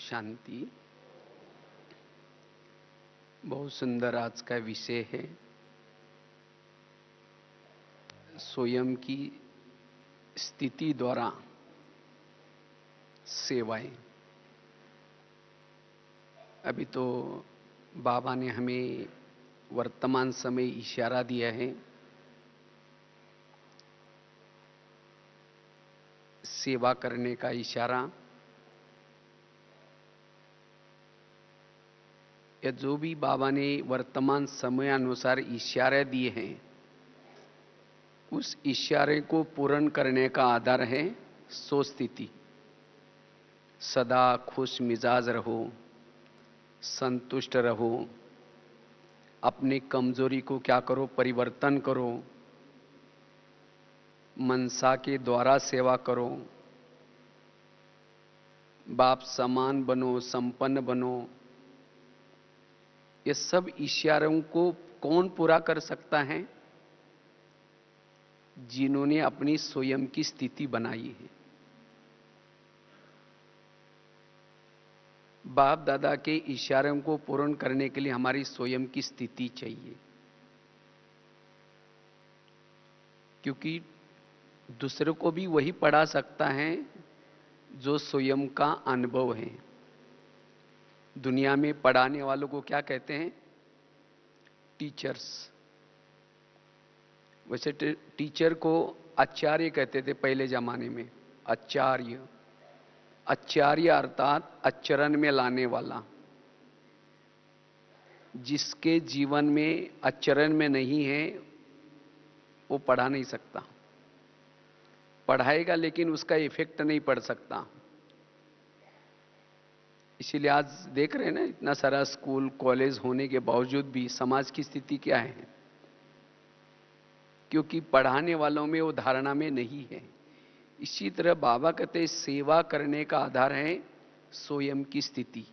शांति। बहुत सुंदर आज का विषय है, स्वयं की स्थिति द्वारा सेवाएं। अभी तो बाबा ने हमें वर्तमान समय इशारा दिया है, सेवा करने का इशारा। या जो भी बाबा ने वर्तमान समय अनुसार इशारे दिए हैं, उस इशारे को पूर्ण करने का आधार है सो स्थिति। सदा खुश मिजाज रहो, संतुष्ट रहो, अपनी कमजोरी को क्या करो, परिवर्तन करो, मनसा के द्वारा सेवा करो, बाप समान बनो, संपन्न बनो। ये सब इशारों को कौन पूरा कर सकता है? जिन्होंने अपनी स्वयं की स्थिति बनाई है। बाप दादा के इशारों को पूर्ण करने के लिए हमारी स्वयं की स्थिति चाहिए, क्योंकि दूसरे को भी वही पढ़ा सकता है जो स्वयं का अनुभव है। दुनिया में पढ़ाने वालों को क्या कहते हैं? टीचर्स। वैसे टीचर को आचार्य कहते थे पहले जमाने में। आचार्य, आचार्य अर्थात आचरण में लाने वाला। जिसके जीवन में आचरण में नहीं है वो पढ़ा नहीं सकता। पढ़ाएगा लेकिन उसका इफेक्ट नहीं पड़ सकता। इसीलिए आज देख रहे हैं ना, इतना सारा स्कूल कॉलेज होने के बावजूद भी समाज की स्थिति क्या है? क्योंकि पढ़ाने वालों में वो धारणा में नहीं है। इसी तरह बाबा कहते हैं सेवा करने का आधार है स्वयं की स्थिति।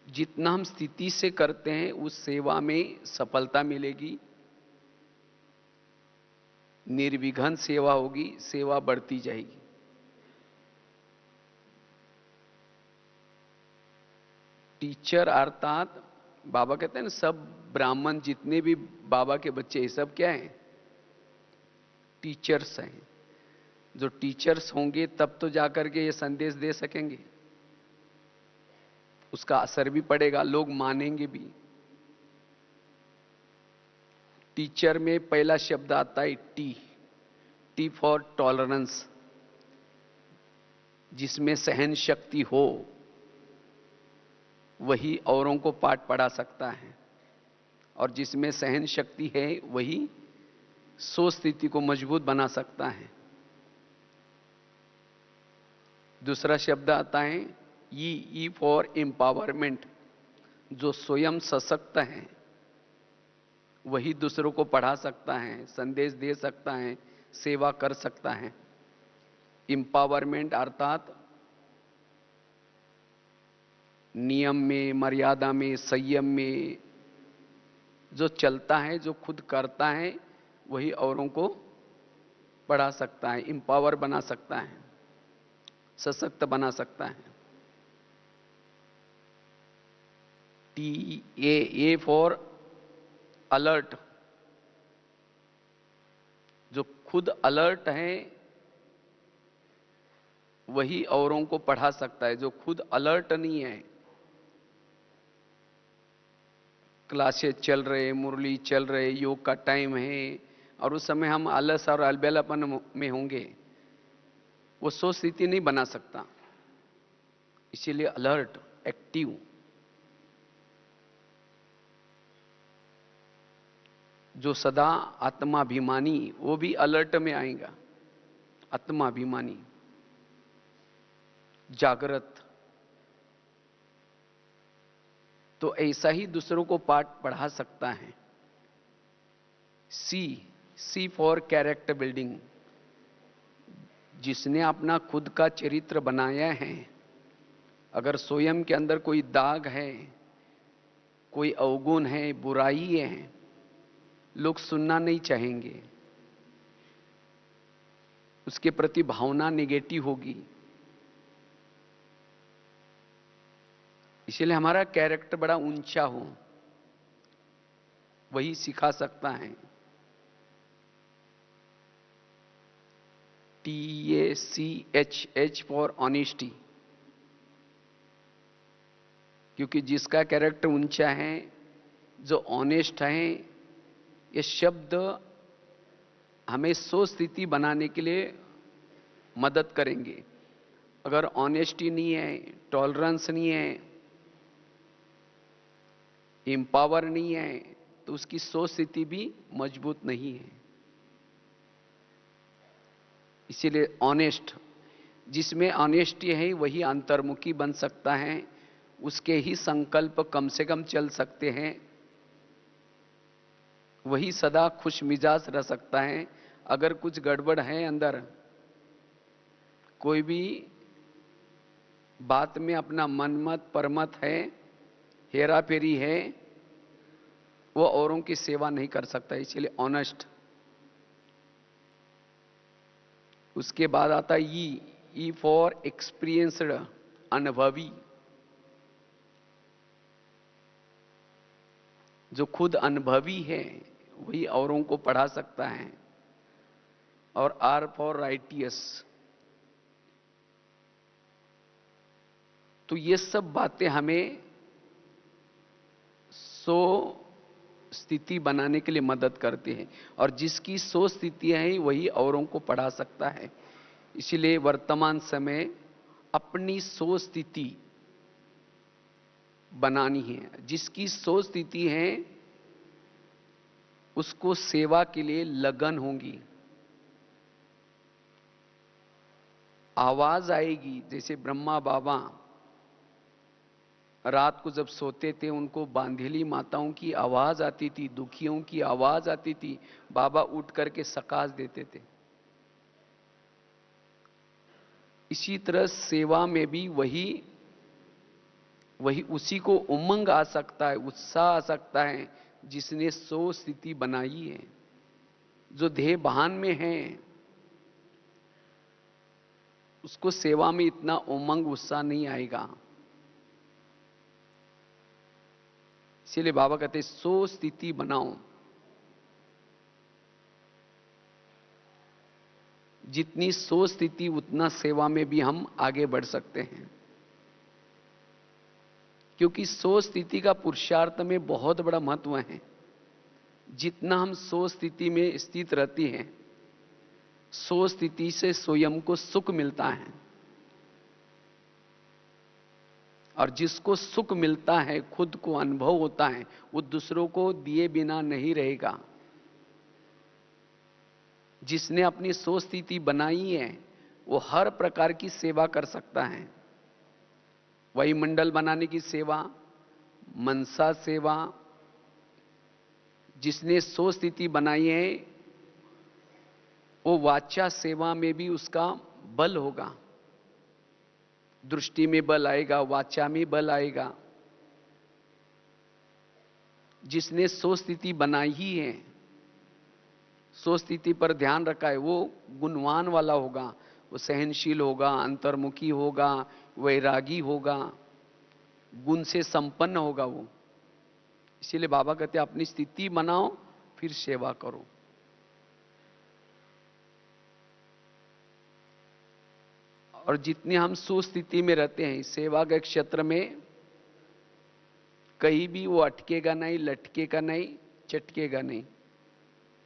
जितना हम स्थिति से करते हैं उस सेवा में सफलता मिलेगी, निर्विघ्न सेवा होगी, सेवा बढ़ती जाएगी। टीचर अर्थात बाबा कहते हैं ना, सब ब्राह्मण जितने भी बाबा के बच्चे ये सब क्या हैं? टीचर्स हैं। जो टीचर्स होंगे तब तो जाकर के ये संदेश दे सकेंगे, उसका असर भी पड़ेगा, लोग मानेंगे भी। टीचर में पहला शब्द आता है टी। T for tolerance. जिसमें सहन शक्ति हो वही औरों को पाठ पढ़ा सकता है, और जिसमें सहन शक्ति है वही सो स्थिति को मजबूत बना सकता है। दूसरा शब्द आता है ई फॉर एम्पावरमेंट। जो स्वयं सशक्त है वही दूसरों को पढ़ा सकता है, संदेश दे सकता है, सेवा कर सकता है। एम्पावरमेंट अर्थात नियम में, मर्यादा में, संयम में जो चलता है, जो खुद करता है, वही औरों को पढ़ा सकता है, एम्पावर बना सकता है, सशक्त बना सकता है। T A for alert. जो खुद अलर्ट है वही औरों को पढ़ा सकता है। जो खुद अलर्ट नहीं है, क्लासेस चल रहे, मुरली चल रहे, योग का टाइम है, और उस समय हम आलस और अलबेलापन में होंगे, वो सो स्थिति नहीं बना सकता। इसीलिए अलर्ट, एक्टिव। जो सदा आत्माभिमानी, वो भी अलर्ट में आएगा। आत्माभिमानी, जागृत। तो ऐसा ही दूसरों को पाठ पढ़ा सकता है। सी फॉर कैरेक्टर बिल्डिंग। जिसने अपना खुद का चरित्र बनाया है, अगर स्वयं के अंदर कोई दाग है, कोई अवगुण है, बुराई है, लोग सुनना नहीं चाहेंगे, उसके प्रति भावना निगेटिव होगी। इसलिए हमारा कैरेक्टर बड़ा ऊंचा हो, वही सिखा सकता है। TACHH फॉर ऑनेस्टी, क्योंकि जिसका कैरेक्टर ऊंचा है, जो ऑनेस्ट है, ये शब्द हमें सो स्थिति बनाने के लिए मदद करेंगे। अगर ऑनेस्टी नहीं है, टॉलरेंस नहीं है, एम्पावर नहीं है, तो उसकी सोच स्थिति भी मजबूत नहीं है। इसीलिए ऑनेस्ट, जिसमें ऑनेस्टी है वही अंतर्मुखी बन सकता है, उसके ही संकल्प कम से कम चल सकते हैं, वही सदा खुश मिजाज रह सकता है। अगर कुछ गड़बड़ है अंदर, कोई भी बात में अपना मनमत परमत है, हेरा फेरी है, वो औरों की सेवा नहीं कर सकता। इसलिए ऑनेस्ट। उसके बाद आता ई फॉर एक्सपीरियंस्ड, अनुभवी। जो खुद अनुभवी है वही औरों को पढ़ा सकता है। और आर फॉर राइटियस। तो ये सब बातें हमें सो स्थिति बनाने के लिए मदद करती है, और जिसकी सो स्थितियां हैं वही औरों को पढ़ा सकता है। इसीलिए वर्तमान समय अपनी सो स्थिति बनानी है। जिसकी सो स्थिति है उसको सेवा के लिए लगन होगी। आवाज आएगी, जैसे ब्रह्मा बाबा रात को जब सोते थे, उनको बांधेली माताओं की आवाज आती थी, दुखियों की आवाज आती थी, बाबा उठ करके सकाश देते थे। इसी तरह सेवा में भी वही उसी को उमंग आ सकता है, उत्साह आ सकता है, जिसने सो स्थिति बनाई है। जो देह भान में है उसको सेवा में इतना उमंग उत्साह नहीं आएगा। इसीलिए बाबा कहते सो स्थिति बनाओ। जितनी सो स्थिति उतना सेवा में भी हम आगे बढ़ सकते हैं, क्योंकि सो स्थिति का पुरुषार्थ में बहुत बड़ा महत्व है। जितना हम सो स्थिति में स्थित रहती हैं, सो स्थिति से स्वयं को सुख मिलता है, और जिसको सुख मिलता है, खुद को अनुभव होता है, वो दूसरों को दिए बिना नहीं रहेगा। जिसने अपनी सो स्थिति बनाई है वो हर प्रकार की सेवा कर सकता है। वायुमंडल बनाने की सेवा, मनसा सेवा। जिसने सो स्थिति बनाई है वो वाचा सेवा में भी उसका बल होगा। दृष्टि में बल आएगा, वाचा में बल आएगा। जिसने सो स्थिति बनाई ही है, सो स्थिति पर ध्यान रखा है, वो गुणवान वाला होगा, वो सहनशील होगा, अंतर्मुखी होगा, वैरागी होगा, गुण से संपन्न होगा वो। इसीलिए बाबा कहते हैं अपनी स्थिति बनाओ फिर सेवा करो। और जितने हम सुस्थिति में रहते हैं सेवा के क्षेत्र में, कहीं भी वो अटकेगा नहीं, लटकेगा नहीं, चटकेगा नहीं।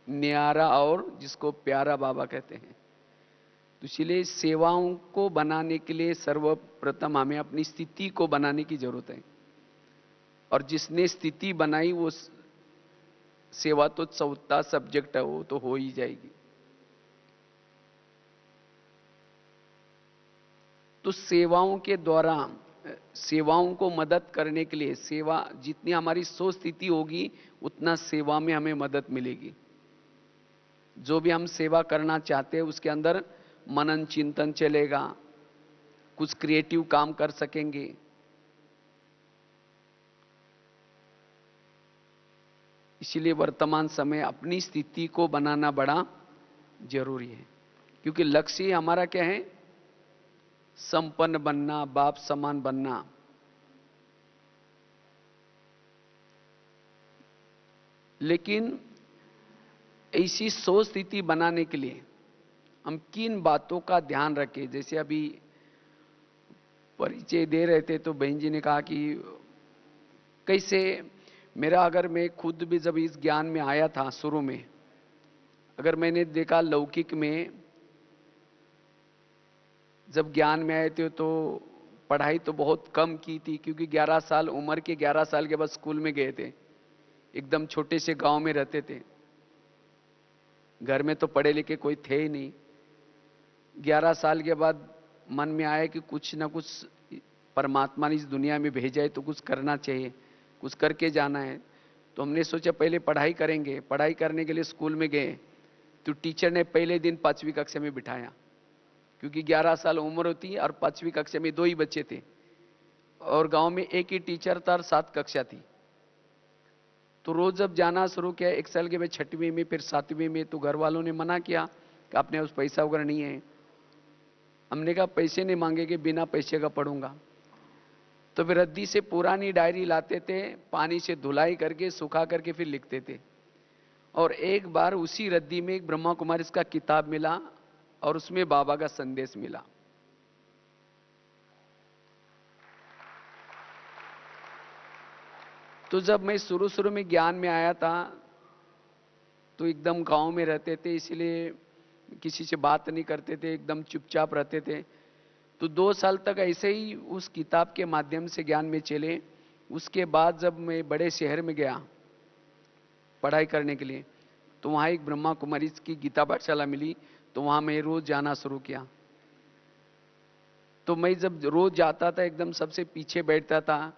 न्यारा और जिसको प्यारा बाबा कहते हैं। तो इसलिए सेवाओं को बनाने के लिए सर्वप्रथम हमें अपनी स्थिति को बनाने की जरूरत है, और जिसने स्थिति बनाई वो सेवा तो चौथा सब्जेक्ट है, वो तो हो ही जाएगी। तो सेवाओं के द्वारा सेवाओं को मदद करने के लिए, सेवा जितनी हमारी सो स्थिति होगी उतना सेवा में हमें मदद मिलेगी। जो भी हम सेवा करना चाहते हैं उसके अंदर मनन चिंतन चलेगा, कुछ क्रिएटिव काम कर सकेंगे। इसलिए वर्तमान समय अपनी स्थिति को बनाना बड़ा जरूरी है, क्योंकि लक्ष्य हमारा क्या है? संपन्न बनना, बाप समान बनना। लेकिन ऐसी सोच स्थिति बनाने के लिए हम किन बातों का ध्यान रखें? जैसे अभी परिचय दे रहे थे तो बहन जी ने कहा कि कैसे मेरा, अगर मैं खुद भी जब इस ज्ञान में आया था शुरू में, अगर मैंने देखा लौकिक में जब ज्ञान में आए थे तो पढ़ाई तो बहुत कम की थी, क्योंकि 11 साल उम्र के 11 साल के बाद स्कूल में गए थे। एकदम छोटे से गांव में रहते थे, घर में तो पढ़े लिखे कोई थे ही नहीं। 11 साल के बाद मन में आया कि कुछ ना कुछ परमात्मा ने इस दुनिया में भेजा है तो कुछ करना चाहिए, कुछ करके जाना है। तो हमने सोचा पहले पढ़ाई करेंगे। पढ़ाई करने के लिए स्कूल में गए तो टीचर ने पहले दिन 5वीं कक्षा में बिठाया, क्योंकि 11 साल उम्र होती और 5वीं कक्षा में 2 ही बच्चे थे और गांव में एक ही टीचर था और 7 कक्षा थी। तो रोज जब जाना शुरू किया, 1 साल के बाद 6वीं में, फिर 7वीं में, तो घर वालों ने मना किया कि आपने उस पैसा वगैरह नहीं है। हमने कहा पैसे नहीं मांगेंगे, बिना पैसे का पढ़ूंगा। तो फिर रद्दी से पुरानी डायरी लाते थे, पानी से धुलाई करके सुखा करके फिर लिखते थे। और एक बार उसी रद्दी में एक ब्रह्मा कुमारी का किताब मिला और उसमें बाबा का संदेश मिला। तो जब मैं शुरू शुरू में ज्ञान में आया था तो एकदम गांव में रहते थे, इसलिए किसी से बात नहीं करते थे, एकदम चुपचाप रहते थे। तो 2 साल तक ऐसे ही उस किताब के माध्यम से ज्ञान में चले। उसके बाद जब मैं बड़े शहर में गया पढ़ाई करने के लिए, तो वहाँ एक ब्रह्मा कुमारी की गीता पाठशाला मिली, तो वहाँ मैं रोज जाना शुरू किया। तो मैं जब रोज जाता था एकदम सबसे पीछे बैठता था,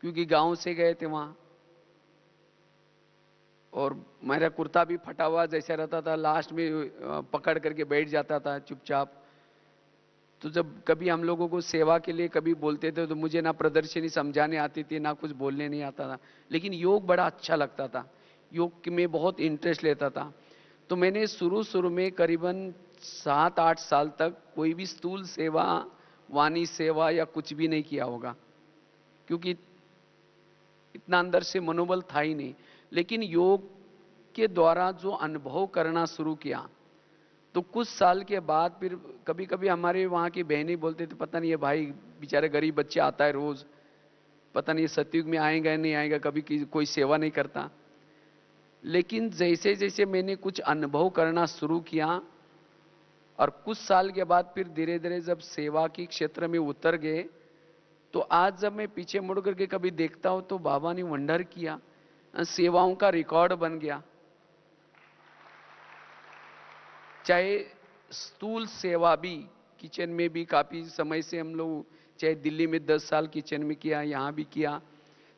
क्योंकि गांव से गए थे वहाँ, और मेरा कुर्ता भी फटा हुआ जैसा रहता था, लास्ट में पकड़ करके बैठ जाता था चुपचाप। तो जब कभी हम लोगों को सेवा के लिए कभी बोलते थे तो मुझे ना प्रदर्शनी समझाने आती थी, ना कुछ बोलने नहीं आता था, लेकिन योग बड़ा अच्छा लगता था, योग में बहुत इंटरेस्ट लेता था। तो मैंने शुरू शुरू में करीबन 7-8 साल तक कोई भी स्थूल सेवा, वाणी सेवा या कुछ भी नहीं किया होगा, क्योंकि इतना अंदर से मनोबल था ही नहीं। लेकिन योग के द्वारा जो अनुभव करना शुरू किया, तो कुछ साल के बाद फिर कभी कभी हमारे वहाँ की बहनें बोलते थे, पता नहीं ये भाई बेचारे गरीब बच्चे आता है रोज, पता नहीं सतयुग में आएगा या नहीं आएगा, कभी कोई सेवा नहीं करता। लेकिन जैसे जैसे मैंने कुछ अनुभव करना शुरू किया और कुछ साल के बाद फिर धीरे धीरे जब सेवा के क्षेत्र में उतर गए, तो आज जब मैं पीछे मुड़ करके कभी देखता हूं तो बाबा ने वंडर किया, सेवाओं का रिकॉर्ड बन गया। चाहे स्थूल सेवा भी, किचन में भी काफी समय से हम लोग, चाहे दिल्ली में 10 साल किचन में किया, यहां भी किया,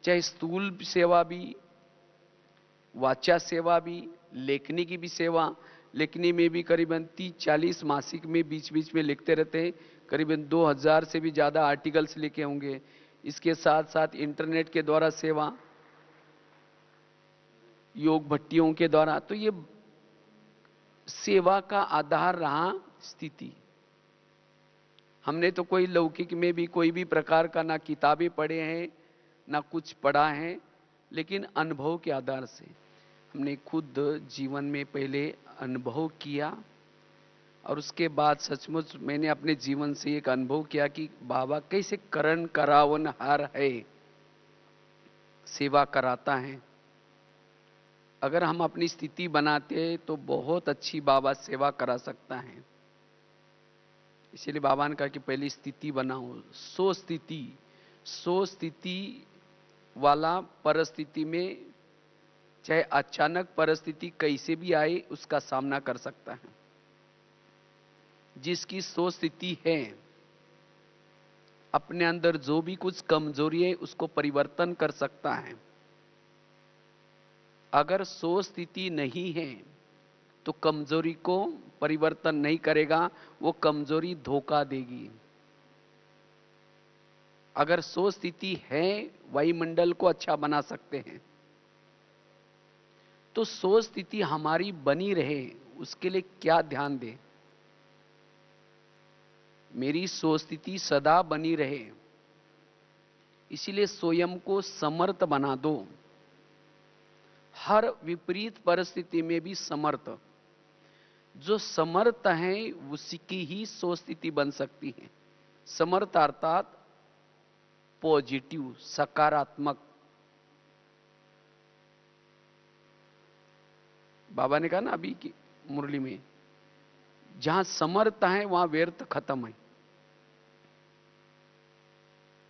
चाहे स्थूल सेवा भी, वाचा सेवा भी, लेखनी की भी सेवा, लेखनी में भी करीबन 30-40 मासिक में बीच बीच में लिखते रहते हैं, करीबन 2000 से भी ज्यादा आर्टिकल्स लिखे होंगे। इसके साथ साथ इंटरनेट के द्वारा सेवा, योग भट्टियों के द्वारा। तो ये सेवा का आधार रहा स्थिति। हमने तो कोई लौकिक में भी कोई भी प्रकार का ना किताबें पढ़े हैं ना कुछ पढ़ा है, लेकिन अनुभव के आधार से हमने खुद जीवन में पहले अनुभव किया और उसके बाद सचमुच मैंने अपने जीवन से एक अनुभव किया कि बाबा कैसे करण करावन हार है, सेवा कराता है। अगर हम अपनी स्थिति बनाते तो बहुत अच्छी बाबा सेवा करा सकता है। इसीलिए बाबा ने कहा कि पहली स्थिति बनाओ, सो स्थिति वाला परिस्थिति में, चाहे अचानक परिस्थिति कैसे भी आए, उसका सामना कर सकता है। जिसकी सो स्थिति है, अपने अंदर जो भी कुछ कमजोरी है उसको परिवर्तन कर सकता है। अगर सो स्थिति नहीं है तो कमजोरी को परिवर्तन नहीं करेगा, वो कमजोरी धोखा देगी। अगर सो स्थिति है, वायुमंडल को अच्छा बना सकते हैं। तो सो स्थिति हमारी बनी रहे उसके लिए क्या ध्यान दें? मेरी सो स्थिति सदा बनी रहे, इसीलिए स्वयं को समर्थ बना दो। हर विपरीत परिस्थिति में भी समर्थ। जो समर्थ है उसकी ही सो स्थिति बन सकती है। समर्थ अर्थात पॉजिटिव, सकारात्मक। बाबा ने कहा ना अभी की मुरली में, जहां समर्थ है वहां व्यर्थ खत्म है।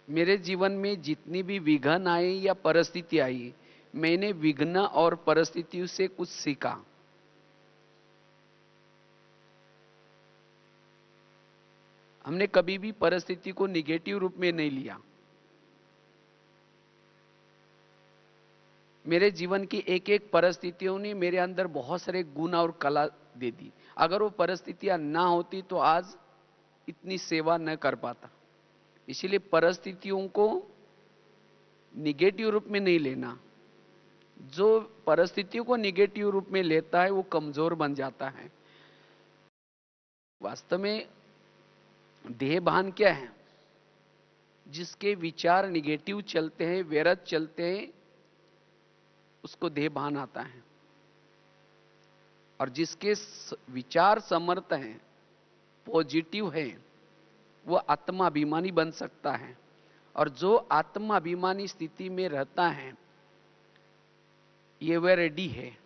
मेरे जीवन में जितनी भी विघ्न आए या परिस्थिति आई, मैंने विघ्न और परिस्थितियों से कुछ सीखा। हमने कभी भी परिस्थिति को निगेटिव रूप में नहीं लिया। मेरे जीवन की एक एक परिस्थितियों ने मेरे अंदर बहुत सारे गुण और कला दे दी। अगर वो परिस्थितियां ना होती तो आज इतनी सेवा न कर पाता। इसीलिए परिस्थितियों को निगेटिव रूप में नहीं लेना। जो परिस्थितियों को निगेटिव रूप में लेता है वो कमजोर बन जाता है। वास्तव में देह भान क्या है? जिसके विचार निगेटिव चलते हैं, व्यर्थ चलते हैं, उसको देह भान आता है। और जिसके विचार समर्थ हैं, पॉजिटिव है, वो आत्माभिमानी बन सकता है। और जो आत्माभिमानी स्थिति में रहता है, ये वह रेडी है।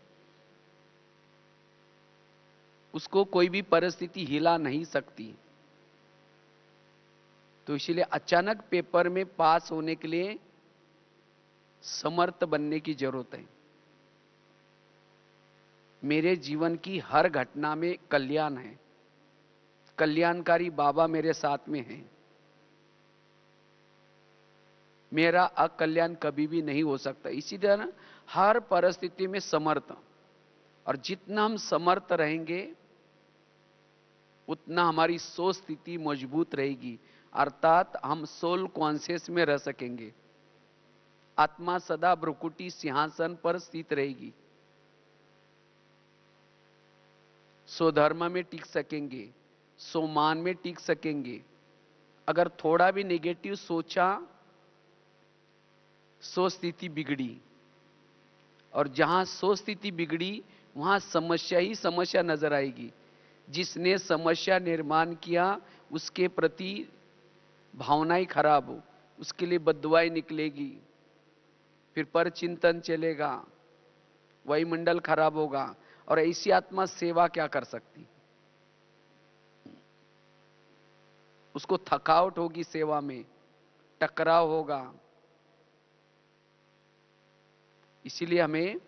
उसको कोई भी परिस्थिति हिला नहीं सकती। तो इसलिए अचानक पेपर में पास होने के लिए समर्थ बनने की जरूरत है। मेरे जीवन की हर घटना में कल्याण है। कल्याणकारी बाबा मेरे साथ में हैं। मेरा अकल्याण कभी भी नहीं हो सकता। इसी तरह हर परिस्थिति में समर्थ। और जितना हम समर्थ रहेंगे उतना हमारी सोच स्थिति मजबूत रहेगी। अर्थात हम सोल कॉन्शियस में रह सकेंगे। आत्मा सदा भ्रुकुटी सिंहासन पर स्थित रहेगी। स्वधर्म में टिक सकेंगे, सोमान में टिक सकेंगे। अगर थोड़ा भी नेगेटिव सोचा, सो स्थिति बिगड़ी। और जहां सो स्थिति बिगड़ी वहां समस्या ही समस्या नजर आएगी। जिसने समस्या निर्माण किया उसके प्रति भावनाएं खराब हो, उसके लिए बद्दुआएं निकलेगी, फिर पर चिंतन चलेगा, वायुमंडल खराब होगा। और ऐसी आत्मा सेवा क्या कर सकती? उसको थकावट होगी, सेवा में टकराव होगा। इसीलिए हमें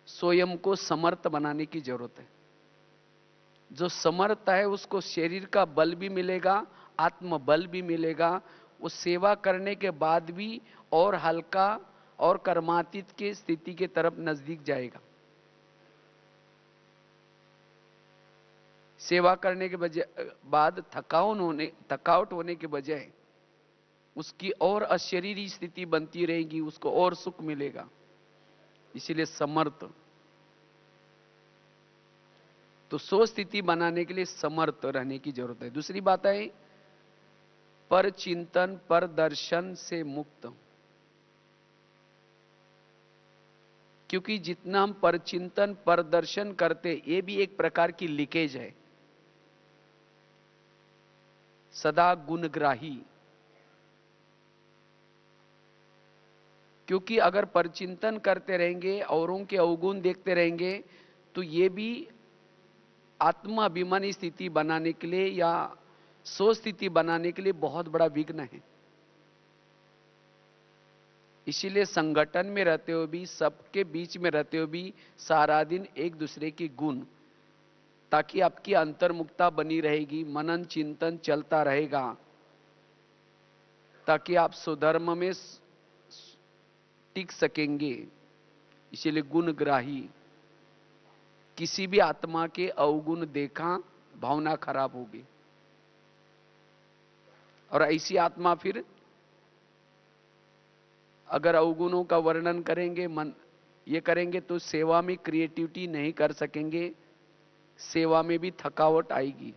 स्वयं को समर्थ बनाने की जरूरत है। जो समर्थ है उसको शरीर का बल भी मिलेगा, आत्मबल भी मिलेगा। वो सेवा करने के बाद भी और हल्का और कर्मातीत की स्थिति के तरफ नजदीक जाएगा। सेवा करने के बाद थकावट होने के बजाय उसकी और अशरीरी स्थिति बनती रहेगी, उसको और सुख मिलेगा। इसीलिए समर्थ। तो सो स्थिति बनाने के लिए समर्थ रहने की जरूरत है। दूसरी बात है पर चिंतन पर दर्शन से मुक्त। क्योंकि जितना हम पर चिंतन पर दर्शन करते, ये भी एक प्रकार की लीकेज है। सदा गुणग्राही। क्योंकि अगर परचिंतन करते रहेंगे, औरों के अवगुण देखते रहेंगे, तो ये भी आत्माभिमानी स्थिति बनाने के लिए या सो स्थिति बनाने के लिए बहुत बड़ा विघ्न है। इसीलिए संगठन में रहते हुए भी, सबके बीच में रहते हुए भी सारा दिन एक दूसरे की गुण, ताकि आपकी अंतर्मुखता बनी रहेगी, मनन चिंतन चलता रहेगा, ताकि आप स्वधर्म में टिक सकेंगे। इसीलिए गुणग्राही। किसी भी आत्मा के अवगुण देखा, भावना खराब होगी। और ऐसी आत्मा फिर अगर अवगुणों का वर्णन करेंगे, मन ये करेंगे, तो सेवा में क्रिएटिविटी नहीं कर सकेंगे। सेवा में भी थकावट आएगी,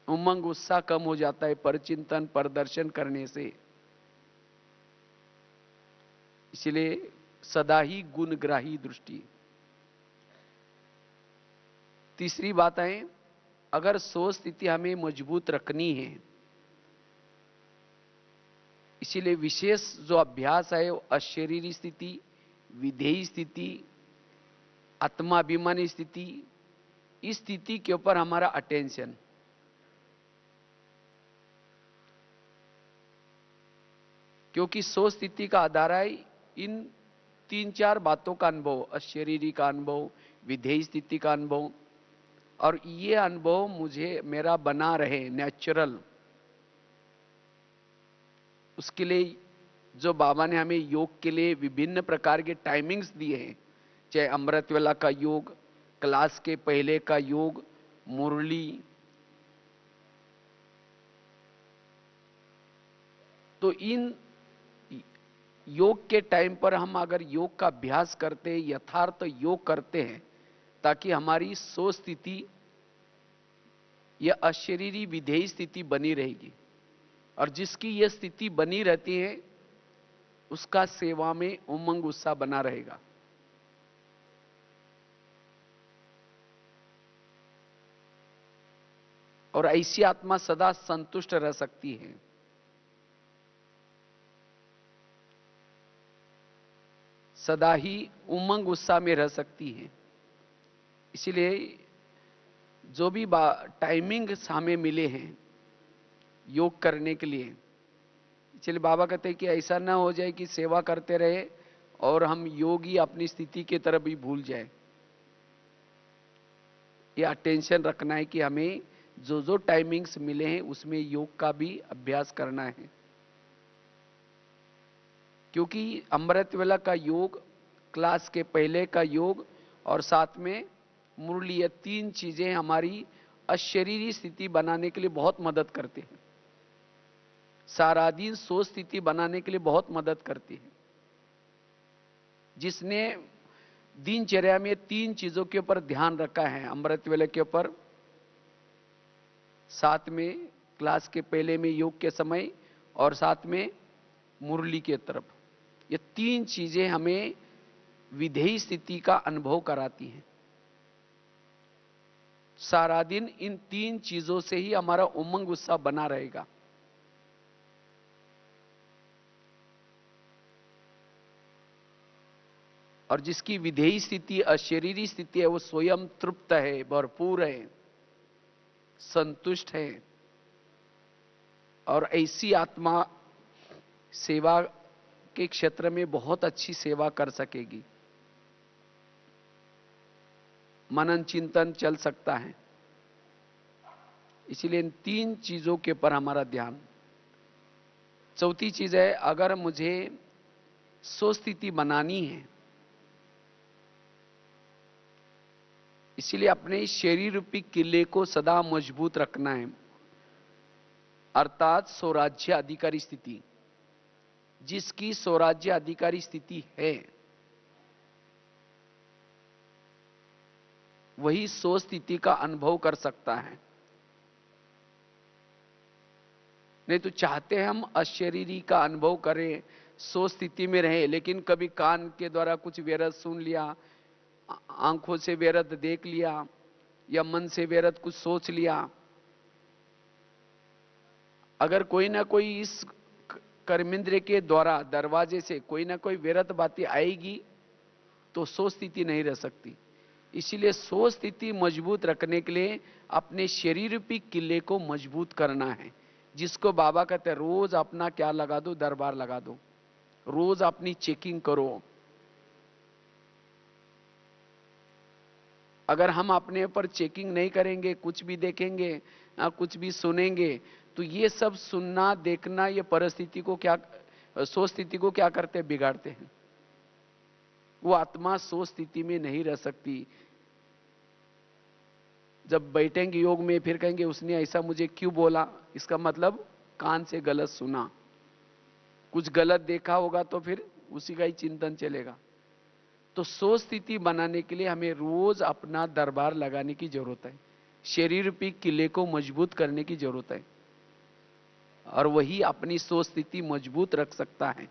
उमंग उत्साह कम हो जाता है परचिंतन प्रदर्शन करने से। इसलिए सदा ही गुणग्राही दृष्टि। तीसरी बात है, अगर सो स्थिति हमें मजबूत रखनी है, इसीलिए विशेष जो अभ्यास है वो अशरीरी स्थिति, विधेयी स्थिति, आत्माभिमानी स्थिति, इस स्थिति के ऊपर हमारा अटेंशन। क्योंकि सो स्थिति का आधार है इन 3-4 बातों का अनुभव, अशरीरी का अनुभव, विधेयी स्थिति का अनुभव, और ये अनुभव मुझे मेरा बना रहे नेचुरल। उसके लिए जो बाबा ने हमें योग के लिए विभिन्न प्रकार के टाइमिंग्स दिए हैं, चाहे अमृत वेला का योग, क्लास के पहले का योग, मुरली, तो इन योग के टाइम पर हम अगर योग का अभ्यास करते हैं, यथार्थ योग करते हैं, ताकि हमारी सो स्थिति यह अशरीरी विधेयी स्थिति बनी रहेगी। और जिसकी यह स्थिति बनी रहती है उसका सेवा में उमंग उत्साह बना रहेगा। और ऐसी आत्मा सदा संतुष्ट रह सकती है। सदा ही उमंग उत्साह में रह सकती है। इसलिए जो भी टाइमिंग्स हमें मिले हैं योग करने के लिए, इसलिए बाबा कहते हैं कि ऐसा ना हो जाए कि सेवा करते रहे और हम योगी अपनी स्थिति की तरफ भी भूल जाए। ये अटेंशन रखना है कि हमें जो जो टाइमिंग्स मिले हैं उसमें योग का भी अभ्यास करना है। क्योंकि अमृत वेला का योग, क्लास के पहले का योग और साथ में मुरली, ये 3 चीजें हमारी अशरीरी स्थिति बनाने के लिए बहुत मदद करती हैं। सारा दिन सो स्थिति बनाने के लिए बहुत मदद करती है। जिसने दिनचर्या में 3 चीजों के ऊपर ध्यान रखा है, अमृत वेले के ऊपर, साथ में क्लास के पहले में योग के समय और साथ में मुरली के तरफ, ये 3 चीजें हमें विधेयी स्थिति का अनुभव कराती हैं। सारा दिन इन 3 चीजों से ही हमारा उमंग उत्साह बना रहेगा। और जिसकी विधेयी स्थिति, अशरीरी स्थिति है, वो स्वयं तृप्त है, भरपूर है, संतुष्ट है। और ऐसी आत्मा सेवा के क्षेत्र में बहुत अच्छी सेवा कर सकेगी। मनन चिंतन चल सकता है। इसलिए इन 3 चीजों के ऊपर हमारा ध्यान। चौथी चीज है, अगर मुझे सो स्थिति बनानी है, इसलिए अपने शरीर रूपी किले को सदा मजबूत रखना है, अर्थात स्वराज्य अधिकारी स्थिति। जिसकी स्वराज्य अधिकारी स्थिति है वही सो स्थिति का अनुभव कर सकता है। नहीं तो चाहते हैं हम अशरीरी का अनुभव करें, सो स्थिति में रहे, लेकिन कभी कान के द्वारा कुछ व्यर्थ सुन लिया, आंखों से व्यर्थ देख लिया, या मन से व्यर्थ कुछ सोच लिया। अगर कोई ना कोई इस कर्मेंद्र के द्वारा दरवाजे से कोई ना कोई व्यर्थ बातें आएगी तो सो स्थिति नहीं रह सकती। इसीलिए सो स्थिति मजबूत रखने के लिए अपने शरीर रूपी किले को मजबूत करना है, जिसको बाबा कहते हैं रोज अपना क्या लगा दो, दरबार लगा दो, रोज अपनी चेकिंग करो। अगर हम अपने ऊपर चेकिंग नहीं करेंगे, कुछ भी देखेंगे, कुछ भी सुनेंगे, तो ये सब सुनना देखना ये परिस्थिति को क्या, सो स्थिति को क्या करते हैं, बिगाड़ते हैं। वो आत्मा सो स्थिति में नहीं रह सकती। जब बैठेंगे योग में फिर कहेंगे उसने ऐसा मुझे क्यों बोला, इसका मतलब कान से गलत सुना, कुछ गलत देखा होगा तो फिर उसी का ही चिंतन चलेगा। तो सो स्थिति बनाने के लिए हमें रोज अपना दरबार लगाने की जरूरत है, शरीर रूपी किले को मजबूत करने की जरूरत है, और वही अपनी सो स्थिति मजबूत रख सकता है।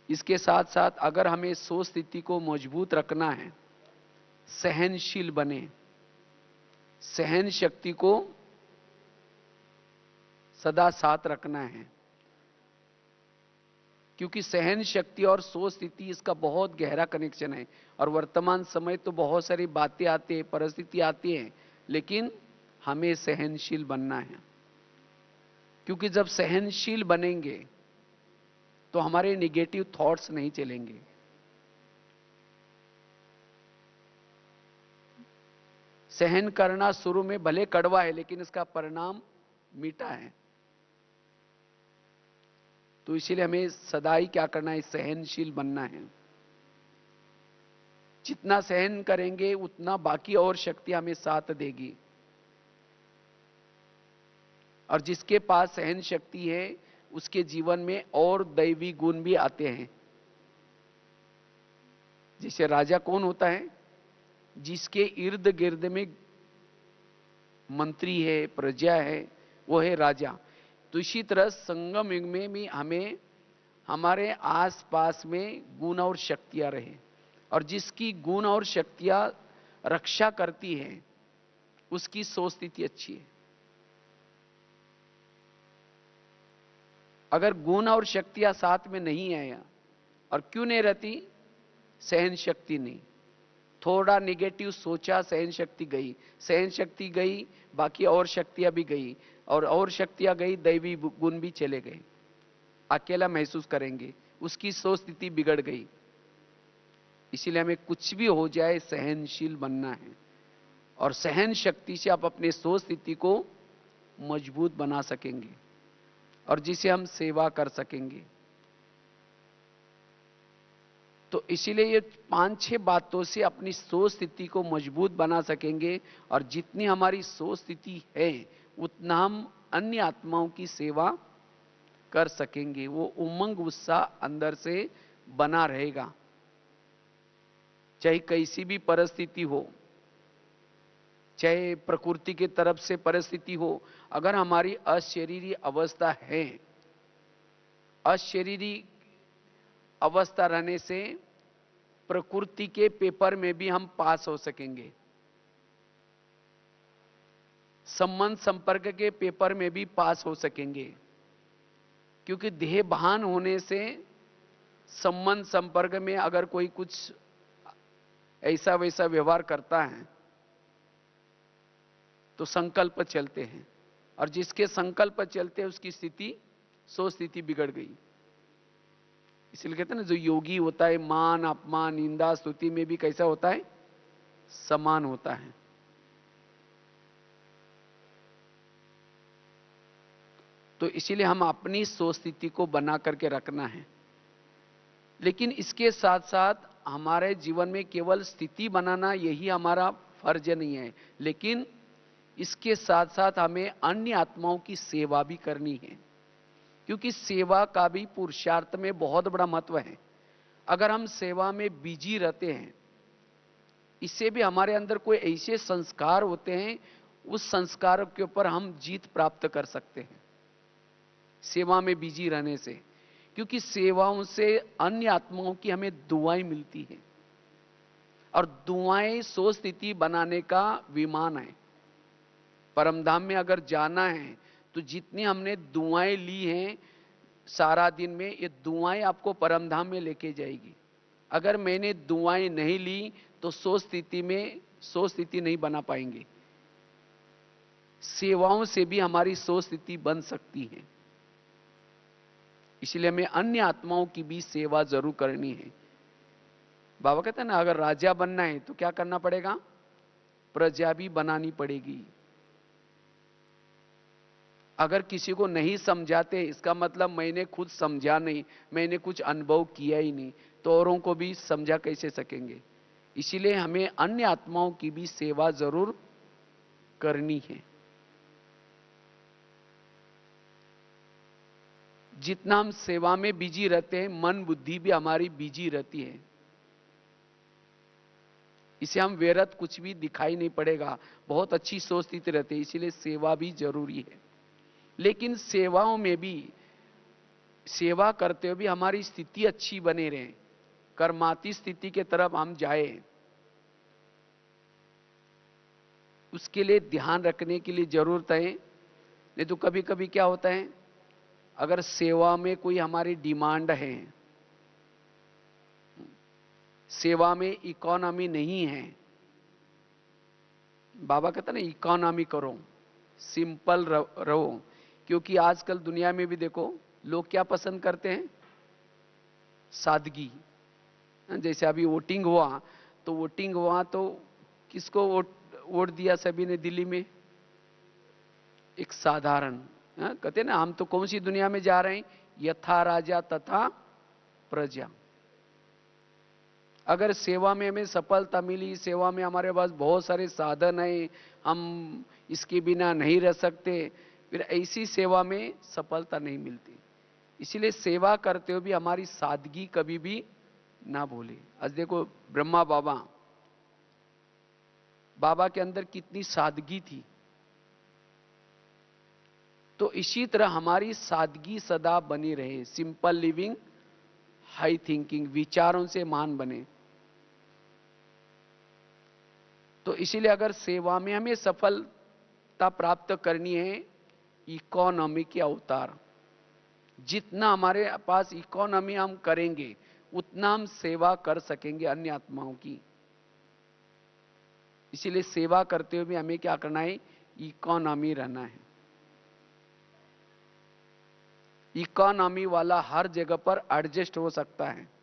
इसके साथ साथ अगर हमें सोच स्थिति को मजबूत रखना है, सहनशील बने, सहन शक्ति को सदा साथ रखना है, क्योंकि सहन शक्ति और सोच स्थिति इसका बहुत गहरा कनेक्शन है। और वर्तमान समय तो बहुत सारी बातें आती है, परिस्थिति आती है, लेकिन हमें सहनशील बनना है, क्योंकि जब सहनशील बनेंगे तो हमारे निगेटिव थॉट्स नहीं चलेंगे। सहन करना शुरू में भले कड़वा है, लेकिन इसका परिणाम मीठा है। तो इसीलिए हमें सदा ही क्या करना है, सहनशील बनना है। जितना सहन करेंगे उतना बाकी और शक्ति हमें साथ देगी। और जिसके पास सहन शक्ति है उसके जीवन में और दैवी गुण भी आते हैं। जैसे राजा कौन होता है, जिसके इर्द गिर्द में मंत्री है, प्रजा है, वो है राजा। तो इसी तरह संगम युग में भी हमें हमारे आसपास में गुण और शक्तियां रहे, और जिसकी गुण और शक्तियां रक्षा करती हैं उसकी सोच स्थिति अच्छी है। अगर गुण और शक्तियां साथ में नहीं आया, और क्यों नहीं रहती, सहन शक्ति नहीं, थोड़ा निगेटिव सोचा, सहन शक्ति गई, सहन शक्ति गई, बाकी और शक्तियां भी गई, और शक्तियां गई, दैवी गुण भी चले गए, अकेला महसूस करेंगे, उसकी सोच स्थिति बिगड़ गई। इसीलिए हमें कुछ भी हो जाए सहनशील बनना है, और सहन शक्ति से आप अपने सोच स्थिति को मजबूत बना सकेंगे, और जिसे हम सेवा कर सकेंगे। तो इसीलिए ये 5-6 बातों से अपनी सोच स्थिति को मजबूत बना सकेंगे, और जितनी हमारी सोच स्थिति है उतना हम अन्य आत्माओं की सेवा कर सकेंगे। वो उमंग उत्साह अंदर से बना रहेगा, चाहे कैसी भी परिस्थिति हो, चाहे प्रकृति की तरफ से परिस्थिति हो। अगर हमारी अशरीरी अवस्था है, अशरीरी अवस्था रहने से प्रकृति के पेपर में भी हम पास हो सकेंगे, संबंध संपर्क के पेपर में भी पास हो सकेंगे, क्योंकि देह भान होने से संबंध संपर्क में अगर कोई कुछ ऐसा वैसा व्यवहार करता है तो संकल्प चलते हैं, और जिसके संकल्प चलते हैं उसकी स्थिति, सोच स्थिति बिगड़ गई। इसलिए कहते हैं ना, जो योगी होता है मान अपमान निंदा स्तुति में भी कैसा होता है, समान होता है। तो इसीलिए हम अपनी सोच स्थिति को बना करके रखना है। लेकिन इसके साथ साथ हमारे जीवन में केवल स्थिति बनाना यही हमारा फर्ज नहीं है, लेकिन इसके साथ साथ हमें अन्य आत्माओं की सेवा भी करनी है, क्योंकि सेवा का भी पुरुषार्थ में बहुत बड़ा महत्व है। अगर हम सेवा में बिजी रहते हैं, इससे भी हमारे अंदर कोई ऐसे संस्कार होते हैं, उस संस्कार के ऊपर हम जीत प्राप्त कर सकते हैं सेवा में बिजी रहने से। क्योंकि सेवाओं से अन्य आत्माओं की हमें दुआएं मिलती हैं, और दुआएं सोच स्थिति बनाने का विमान है। परमधाम में अगर जाना है तो जितनी हमने दुआएं ली हैं सारा दिन में, ये दुआएं आपको परमधाम में लेके जाएगी। अगर मैंने दुआएं नहीं ली तो सोच स्थिति नहीं बना पाएंगे। सेवाओं से भी हमारी सोच स्थिति बन सकती है, इसलिए हमें अन्य आत्माओं की भी सेवा जरूर करनी है। बाबा कहते हैं ना, अगर राजा बनना है तो क्या करना पड़ेगा, प्रजा भी बनानी पड़ेगी। अगर किसी को नहीं समझाते, इसका मतलब मैंने खुद समझा नहीं, मैंने कुछ अनुभव किया ही नहीं, तो औरों को भी समझा कैसे सकेंगे। इसीलिए हमें अन्य आत्माओं की भी सेवा जरूर करनी है। जितना हम सेवा में बिजी रहते हैं, मन बुद्धि भी हमारी बिजी रहती है। इसे हम व्यर्थ कुछ भी दिखाई नहीं पड़ेगा, बहुत अच्छी सोच स्थिति रहती है। इसीलिए सेवा भी जरूरी है। लेकिन सेवाओं में भी सेवा करते हुए भी हमारी स्थिति अच्छी बने रहे, कर्माती स्थिति के तरफ हम जाए, उसके लिए ध्यान रखने की लिए जरूरत है। नहीं तो कभी कभी क्या होता है, अगर सेवा में कोई हमारी डिमांड है, सेवा में इकोनॉमी नहीं है, बाबा कहता ना इकोनॉमी करो, सिंपल रहो। क्योंकि आजकल दुनिया में भी देखो लोग क्या पसंद करते हैं, सादगी। जैसे अभी वोटिंग हुआ तो किसको वोट दिया सभी ने दिल्ली में, एक साधारण। कहते हैं ना, हम तो कौन सी दुनिया में जा रहे हैं, यथा राजा तथा प्रजा। अगर सेवा में हमें सफलता मिली, सेवा में हमारे पास बहुत सारे साधन हैं, हम इसके बिना नहीं रह सकते, फिर ऐसी सेवा में सफलता नहीं मिलती। इसीलिए सेवा करते हुए भी हमारी सादगी कभी भी ना भूले। आज देखो ब्रह्मा बाबा के अंदर कितनी सादगी थी। तो इसी तरह हमारी सादगी सदा बनी रहे, सिंपल लिविंग हाई थिंकिंग, विचारों से महान बने। तो इसीलिए अगर सेवा में हमें सफलता प्राप्त करनी है, इकोनॉमी के अवतार, जितना हमारे पास इकोनॉमी हम करेंगे उतना हम सेवा कर सकेंगे अन्य आत्माओं की। इसीलिए सेवा करते हुए भी हमें क्या करना है, इकोनॉमी रहना है। इकोनॉमी वाला हर जगह पर एडजस्ट हो सकता है।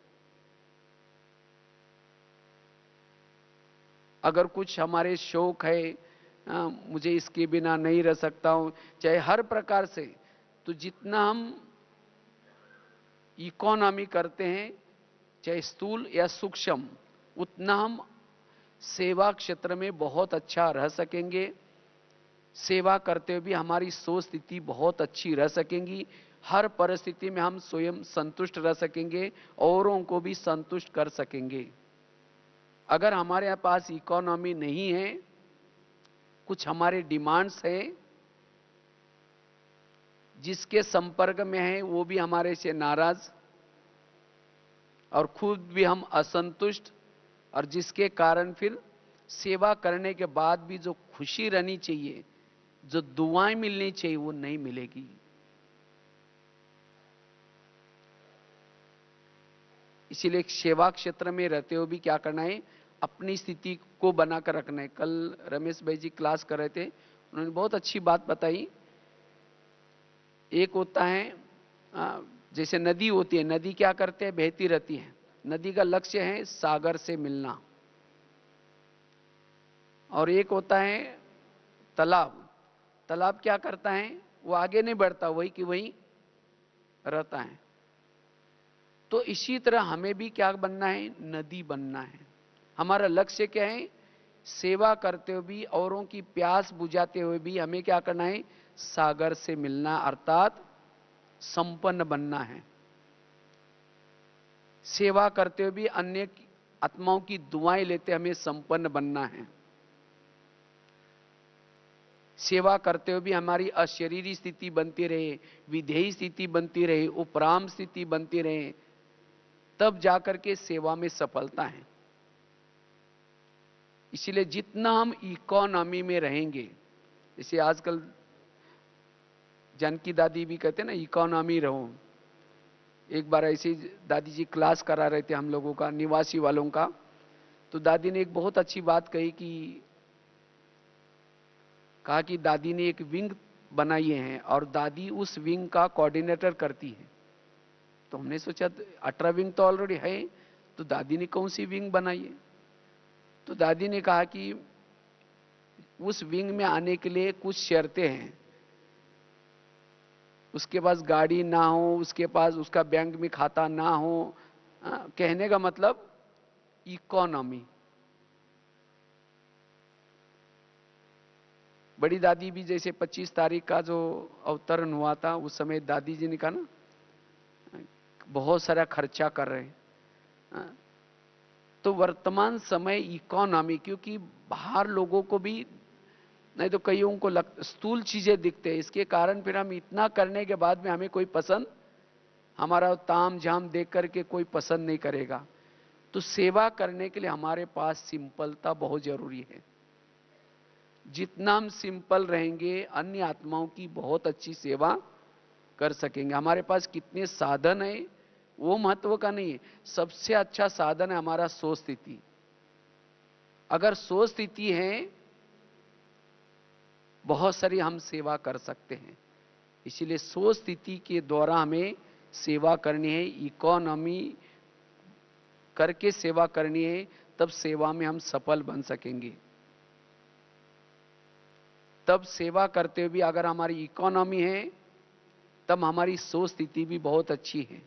अगर कुछ हमारे शौक है, मुझे इसके बिना नहीं रह सकता हूं, चाहे हर प्रकार से, तो जितना हम इकोनॉमी करते हैं, चाहे स्थूल या सूक्ष्म, उतना हम सेवा क्षेत्र में बहुत अच्छा रह सकेंगे। सेवा करते हुए भी हमारी सोच स्थिति बहुत अच्छी रह सकेंगी। हर परिस्थिति में हम स्वयं संतुष्ट रह सकेंगे, औरों को भी संतुष्ट कर सकेंगे। अगर हमारे पास इकोनॉमी नहीं है, कुछ हमारे डिमांड्स हैं, जिसके संपर्क में है वो भी हमारे से नाराज और खुद भी हम असंतुष्ट, और जिसके कारण फिर सेवा करने के बाद भी जो खुशी रहनी चाहिए, जो दुआएं मिलनी चाहिए, वो नहीं मिलेगी। इसीलिए सेवा क्षेत्र में रहते हुए भी क्या करना है, अपनी स्थिति को बनाकर रखना है। कल रमेश भाई जी क्लास कर रहे थे, उन्होंने बहुत अच्छी बात बताई। एक होता है, जैसे नदी होती है, नदी क्या करते हैं, बहती रहती है। नदी का लक्ष्य है सागर से मिलना। और एक होता है तालाब, तालाब क्या करता है, वो आगे नहीं बढ़ता, वही कि वही रहता है। तो इसी तरह हमें भी क्या बनना है, नदी बनना है। हमारा लक्ष्य क्या है, सेवा करते हुए भी, औरों की प्यास बुझाते हुए भी हमें क्या करना है, सागर से मिलना, अर्थात संपन्न बनना है। सेवा करते हुए भी अन्य आत्माओं की दुआएं लेते हमें संपन्न बनना है। सेवा करते हुए भी हमारी अशरीरी स्थिति बनती रहे, विधेयी स्थिति बनती रहे, उपराम स्थिति बनती रहे, तब जाकर के सेवा में सफलता है। इसलिए जितना हम इकोनॉमी में रहेंगे, जैसे आजकल जानकी दादी भी कहते हैं ना, इकोनॉमी रहो। एक बार ऐसे दादी जी क्लास करा रहे थे हम लोगों का, निवासी वालों का, तो दादी ने एक बहुत अच्छी बात कहा कि दादी ने एक विंग बनाई है और दादी उस विंग का कोऑर्डिनेटर करती है। तो हमने सोचा 18 विंग तो ऑलरेडी है, तो दादी ने कौन सी विंग बनाई है। तो दादी ने कहा कि उस विंग में आने के लिए कुछ शर्तें हैं। उसके पास गाड़ी ना हो, उसके पास उसका बैंक में खाता ना हो। कहने का मतलब इकोनॉमी। बड़ी दादी भी जैसे 25 तारीख का जो अवतरण हुआ था, उस समय दादी जी ने कहा ना, बहुत सारा खर्चा कर रहे हैं। तो वर्तमान समय इकोनॉमी, क्योंकि बाहर लोगों को भी, नहीं तो कईयों को स्थूल चीजें दिखते हैं, इसके कारण फिर हम इतना करने के बाद में हमें कोई पसंद हमारा ताम झाम देख करके कोई पसंद नहीं करेगा। तो सेवा करने के लिए हमारे पास सिंपलता बहुत जरूरी है। जितना हम सिंपल रहेंगे अन्य आत्माओं की बहुत अच्छी सेवा कर सकेंगे। हमारे पास कितने साधन है वो महत्व का नहीं है, सबसे अच्छा साधन है हमारा सोच स्थिति। अगर सोच स्थिति है बहुत सारी हम सेवा कर सकते हैं। इसीलिए सोच स्थिति के द्वारा हमें सेवा करनी है, इकोनॉमी करके सेवा करनी है, तब सेवा में हम सफल बन सकेंगे। तब सेवा करते हुए भी अगर हमारी इकोनॉमी है तब हमारी सोच स्थिति भी बहुत अच्छी है।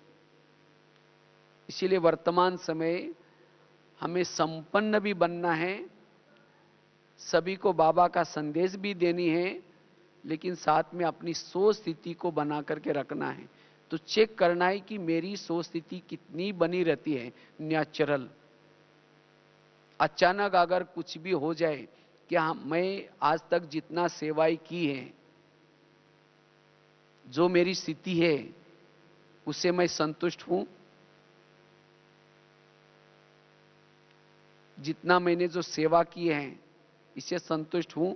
इसीलिए वर्तमान समय हमें संपन्न भी बनना है, सभी को बाबा का संदेश भी देनी है, लेकिन साथ में अपनी सोच स्थिति को बना करके रखना है। तो चेक करना है कि मेरी सोच स्थिति कितनी बनी रहती है नेचुरल। अचानक अगर कुछ भी हो जाए, क्या मैं आज तक जितना सेवाएं की है, जो मेरी स्थिति है उससे मैं संतुष्ट हूं? जितना मैंने जो सेवा की है इससे संतुष्ट हूं?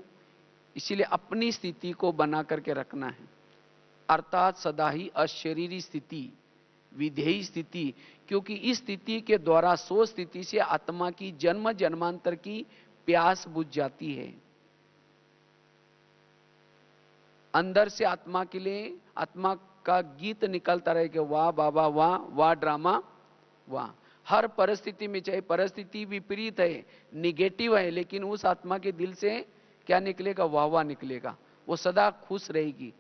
इसीलिए अपनी स्थिति को बना करके रखना है, अर्थात सदा ही अशरीरी स्थिति, विधेयी स्थिति। क्योंकि इस स्थिति के द्वारा सोच स्थिति से आत्मा की जन्म जन्मांतर की प्यास बुझ जाती है। अंदर से आत्मा के लिए आत्मा का गीत निकलता रहे कि वाह बाबा वाह, वाह ड्रामा वाह। हर परिस्थिति में, चाहे परिस्थिति विपरीत है, निगेटिव है, लेकिन उस आत्मा के दिल से क्या निकलेगा? वाह वाह निकलेगा। वो सदा खुश रहेगी।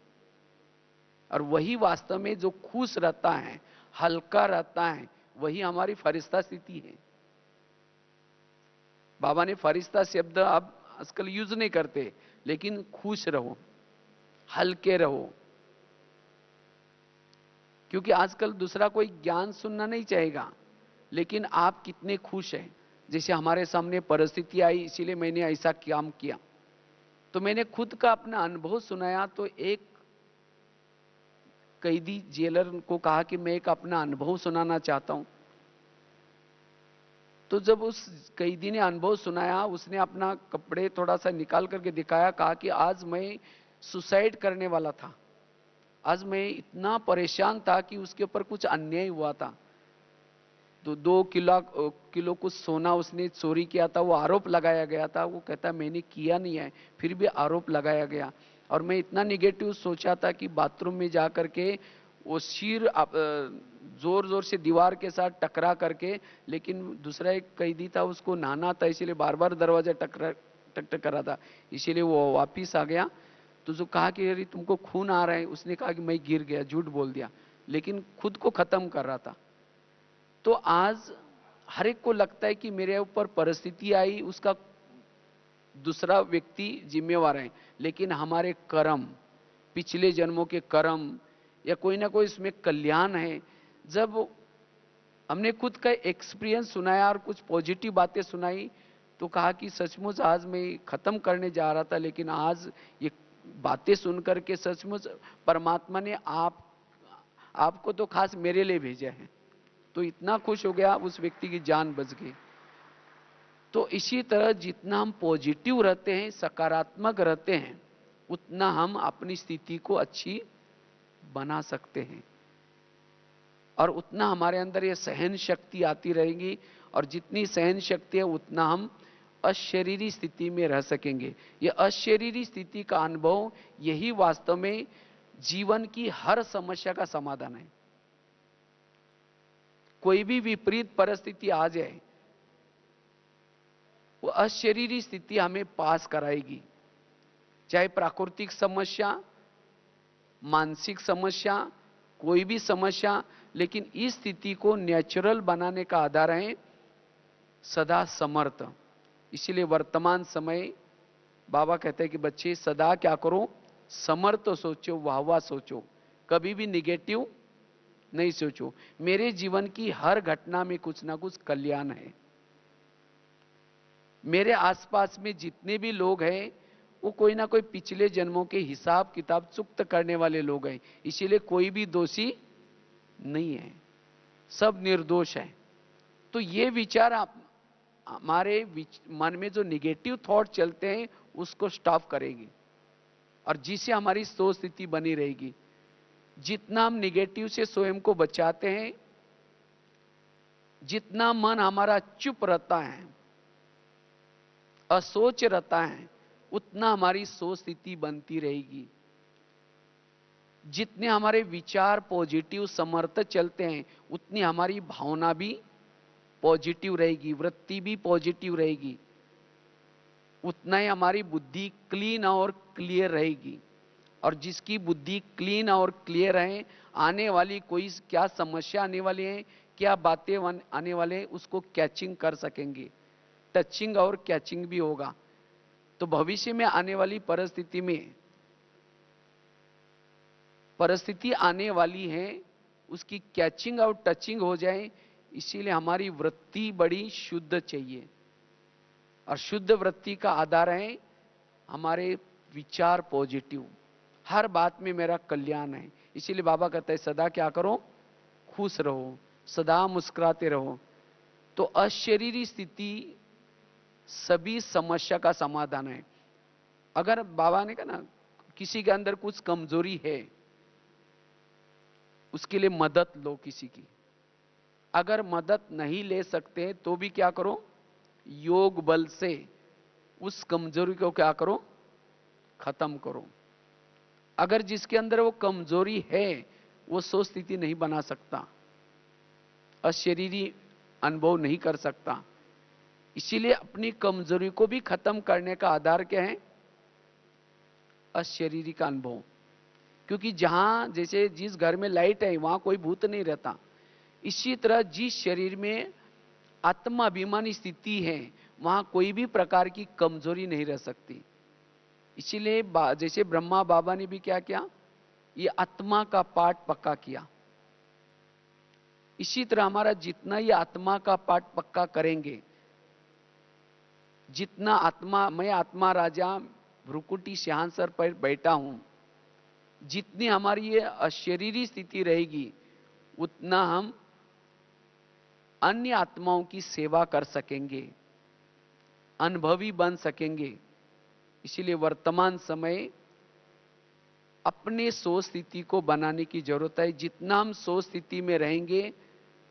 और वही वास्तव में जो खुश रहता है, हल्का रहता है, वही हमारी फरिश्ता स्थिति है। बाबा ने फरिश्ता शब्द अब आजकल यूज नहीं करते, लेकिन खुश रहो, हल्के रहो। क्योंकि आजकल दूसरा कोई ज्ञान सुनना नहीं चाहेगा, लेकिन आप कितने खुश हैं। जैसे हमारे सामने परिस्थिति आई, इसीलिए मैंने ऐसा काम किया, तो मैंने खुद का अपना अनुभव सुनाया। तो एक कैदी जेलर को कहा कि मैं एक अपना अनुभव सुनाना चाहता हूं। तो जब उस कैदी ने अनुभव सुनाया, उसने अपना कपड़े थोड़ा सा निकाल करके दिखाया, कहा कि आज मैं सुसाइड करने वाला था, आज मैं इतना परेशान था कि उसके ऊपर कुछ अन्याय हुआ था। तो 2 किलो कुछ सोना उसने चोरी किया था, वो आरोप लगाया गया था। वो कहता मैंने किया नहीं है, फिर भी आरोप लगाया गया। और मैं इतना निगेटिव सोचा था कि बाथरूम में जा करके वो सिर जोर जोर से दीवार के साथ टकरा करके, लेकिन दूसरा एक कैदी था उसको नहाना था, इसीलिए बार बार दरवाजा टक टक कर रहा था, इसीलिए वो वापिस आ गया। तो जो कहा कि अरे तुमको खून आ रहा है, उसने कहा कि मैं गिर गया, झूठ बोल दिया, लेकिन खुद को खत्म कर रहा था। तो आज हर एक को लगता है कि मेरे ऊपर परिस्थिति आई, उसका दूसरा व्यक्ति जिम्मेवार है, लेकिन हमारे कर्म, पिछले जन्मों के कर्म या कोई ना कोई इसमें कल्याण है। जब हमने खुद का एक्सपीरियंस सुनाया और कुछ पॉजिटिव बातें सुनाई, तो कहा कि सचमुच आज मैं खत्म करने जा रहा था, लेकिन आज ये बातें सुनकर के सचमुच परमात्मा ने आपको तो खास मेरे लिए भेजा है। तो इतना खुश हो गया, उस व्यक्ति की जान बच गई। तो इसी तरह जितना हम पॉजिटिव रहते हैं, सकारात्मक रहते हैं, उतना हम अपनी स्थिति को अच्छी बना सकते हैं, और उतना हमारे अंदर ये सहन शक्ति आती रहेगी। और जितनी सहन शक्ति है उतना हम अशरीरी स्थिति में रह सकेंगे। ये अशरीरी स्थिति का अनुभव यही वास्तव में जीवन की हर समस्या का समाधान है। कोई भी विपरीत परिस्थिति आ जाए, वो अशरीरी स्थिति हमें पास कराएगी, चाहे प्राकृतिक समस्या, मानसिक समस्या, कोई भी समस्या। लेकिन इस स्थिति को नेचुरल बनाने का आधार है सदा समर्थ। इसीलिए वर्तमान समय बाबा कहते हैं कि बच्चे सदा क्या करो? समर्थ सोचो, वाह वाह सोचो, कभी भी निगेटिव नहीं सोचो। मेरे जीवन की हर घटना में कुछ ना कुछ कल्याण है। मेरे आसपास में जितने भी लोग हैं, वो कोई ना कोई पिछले जन्मों के हिसाब किताब चुक्त करने वाले लोग हैं। इसीलिए कोई भी दोषी नहीं है, सब निर्दोष है। तो ये विचार आप हमारे मन में जो निगेटिव थॉट चलते हैं उसको स्टॉप करेगी और जिससे हमारी सोच स्थिति बनी रहेगी। जितना हम निगेटिव से स्वयं को बचाते हैं, जितना मन हमारा चुप रहता है, असोच रहता है, उतना हमारी सोच स्थिति बनती रहेगी। जितने हमारे विचार पॉजिटिव समर्थ चलते हैं उतनी हमारी भावना भी पॉजिटिव रहेगी, वृत्ति भी पॉजिटिव रहेगी, उतना ही हमारी बुद्धि क्लीन और क्लियर रहेगी। और जिसकी बुद्धि क्लीन और क्लियर है, आने वाली कोई क्या समस्या आने वाली है, क्या बातें आने वाले हैं, उसको कैचिंग कर सकेंगे। टचिंग और कैचिंग भी होगा। तो भविष्य में आने वाली परिस्थिति आने वाली है, उसकी कैचिंग और टचिंग हो जाए। इसीलिए हमारी वृत्ति बड़ी शुद्ध चाहिए और शुद्ध वृत्ति का आधार है हमारे विचार पॉजिटिव। हर बात में मेरा कल्याण है। इसीलिए बाबा कहते हैं सदा क्या करो, खुश रहो, सदा मुस्कुराते रहो। तो अशरीरी स्थिति सभी समस्या का समाधान है। अगर बाबा ने कहा ना, किसी के अंदर कुछ कमजोरी है, उसके लिए मदद लो किसी की। अगर मदद नहीं ले सकते तो भी क्या करो, योग बल से उस कमजोरी को क्या करो, खत्म करो। अगर जिसके अंदर वो कमजोरी है वो सोच स्थिति नहीं बना सकता, अशरीरी अनुभव नहीं कर सकता। इसीलिए अपनी कमजोरी को भी खत्म करने का आधार क्या है, अशरीरी का अनुभव। क्योंकि जहां जैसे जिस घर में लाइट है वहां कोई भूत नहीं रहता, इसी तरह जिस शरीर में आत्माभिमानी स्थिति है वहां कोई भी प्रकार की कमजोरी नहीं रह सकती। इसीलिए जैसे ब्रह्मा बाबा ने भी क्या किया, ये आत्मा का पाठ पक्का किया। इसी तरह हमारा जितना ये आत्मा का पाठ पक्का करेंगे, जितना आत्मा, मैं आत्मा राजा भ्रुकुटी सिंहासन पर बैठा हूं, जितनी हमारी ये अशरीरी स्थिति रहेगी उतना हम अन्य आत्माओं की सेवा कर सकेंगे, अनुभवी बन सकेंगे। इसीलिए वर्तमान समय अपने सोच स्थिति को बनाने की जरूरत है। जितना हम सोच स्थिति में रहेंगे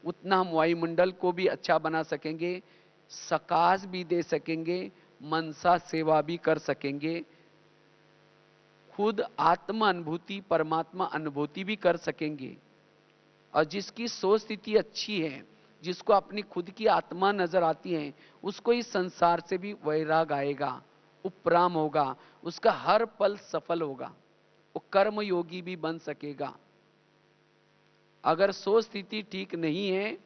उतना हम वायुमंडल को भी अच्छा बना सकेंगे, सकाश भी दे सकेंगे, मनसा सेवा भी कर सकेंगे, खुद आत्मा अनुभूति परमात्मा अनुभूति भी कर सकेंगे। और जिसकी सोच स्थिति अच्छी है, जिसको अपनी खुद की आत्मा नजर आती है, उसको इस संसार से भी वैराग आएगा, उपराम होगा, उसका हर पल सफल होगा, वो कर्म योगी भी बन सकेगा। अगर सोच स्थिति ठीक नहीं है,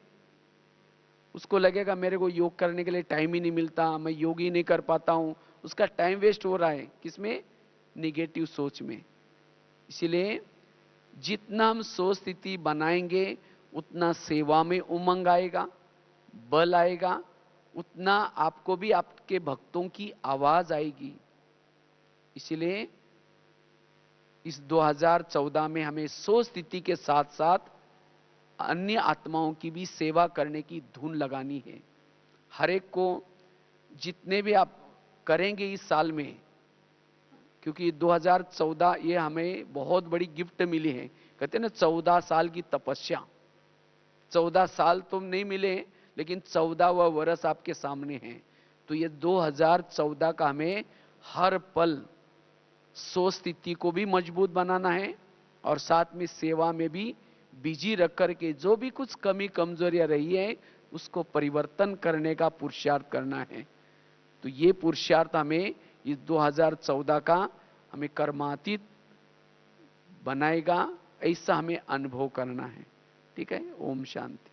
उसको लगेगा मेरे को योग करने के लिए टाइम ही नहीं मिलता, मैं योग ही नहीं कर पाता हूं, उसका टाइम वेस्ट हो रहा है किसमें, निगेटिव सोच में। इसलिए जितना हम सोच स्थिति बनाएंगे उतना सेवा में उमंग आएगा, बल आएगा, उतना आपको भी आपके भक्तों की आवाज आएगी। इसलिए इस 2014 में हमें सोच स्थिति के साथ साथ अन्य आत्माओं की भी सेवा करने की धुन लगानी है। हर एक को जितने भी आप करेंगे इस साल में, क्योंकि 2014 ये हमें बहुत बड़ी गिफ्ट मिली है। कहते हैं ना 14 साल की तपस्या, 14 साल तो नहीं मिले लेकिन 14वां वर्ष आपके सामने है। तो ये 2014 का हमें हर पल सोच स्थिति को भी मजबूत बनाना है और साथ में सेवा में भी बिजी रख करके जो भी कुछ कमी कमजोरियां रही है उसको परिवर्तन करने का पुरुषार्थ करना है। तो ये पुरुषार्थ हमें इस 2014 का हमें कर्मातीत बनाएगा, ऐसा हमें अनुभव करना है। ठीक है, ओम शांति।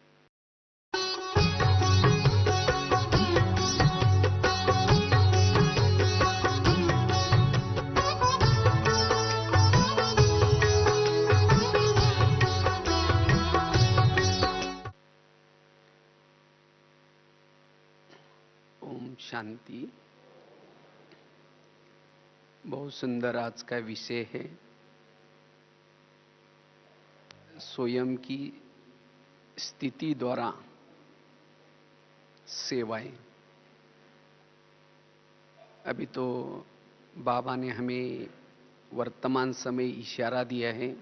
ओम शांति। बहुत सुंदर आज का विषय है, स्वयं की स्थिति द्वारा सेवाएं। अभी तो बाबा ने हमें वर्तमान समय इशारा दिया है,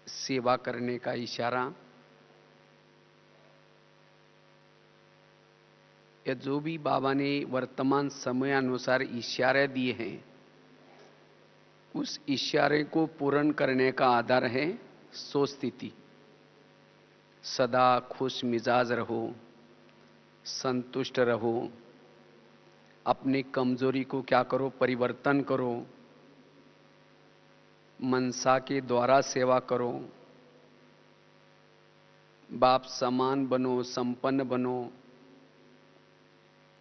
सेवा करने का इशारा। या जो भी बाबा ने वर्तमान समय अनुसार इशारे दिए हैं, उस इशारे को पूर्ण करने का आधार है सो स्थिति। सदा खुश मिजाज रहो, संतुष्ट रहो, अपनी कमजोरी को क्या करो, परिवर्तन करो, मनसा के द्वारा सेवा करो, बाप समान बनो, संपन्न बनो।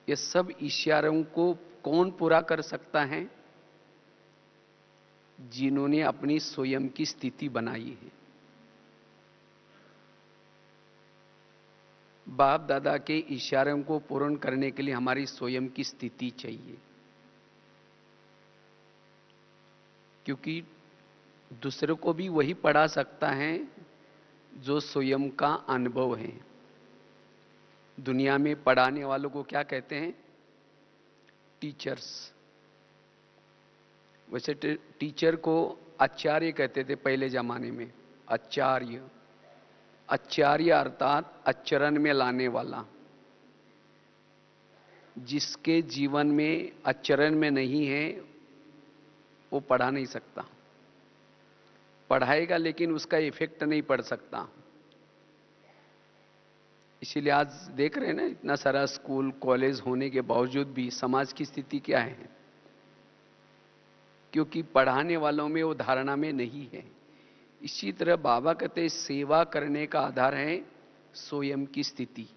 ये सब इशारों को कौन पूरा कर सकता है? जिन्होंने अपनी स्वयं की स्थिति बनाई है। बाप दादा के इशारों को पूर्ण करने के लिए हमारी स्वयं की स्थिति चाहिए, क्योंकि दूसरों को भी वही पढ़ा सकता है जो स्वयं का अनुभव है। दुनिया में पढ़ाने वालों को क्या कहते हैं? टीचर्स। वैसे टीचर को आचार्य कहते थे पहले जमाने में। आचार्य, आचार्य अर्थात आचरण में लाने वाला। जिसके जीवन में आचरण में नहीं है वो पढ़ा नहीं सकता। पढ़ाएगा लेकिन उसका इफेक्ट नहीं पड़ सकता। इसीलिए आज देख रहे हैं ना, इतना सारा स्कूल कॉलेज होने के बावजूद भी समाज की स्थिति क्या है? क्योंकि पढ़ाने वालों में वो धारणा में नहीं है। इसी तरह बाबा कहते हैं सेवा करने का आधार है स्वयं की स्थिति।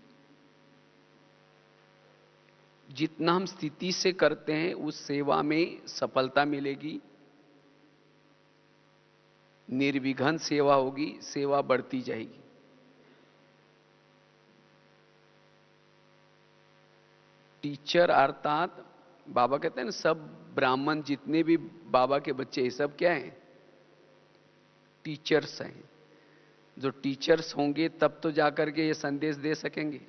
जितना हम स्थिति से करते हैं उस सेवा में सफलता मिलेगी, निर्विघ्न सेवा होगी, सेवा बढ़ती जाएगी। टीचर अर्थात बाबा कहते हैं ना, सब ब्राह्मण जितने भी बाबा के बच्चे हैं सब क्या हैं? टीचर्स हैं। जो टीचर्स होंगे तब तो जाकर के ये संदेश दे सकेंगे,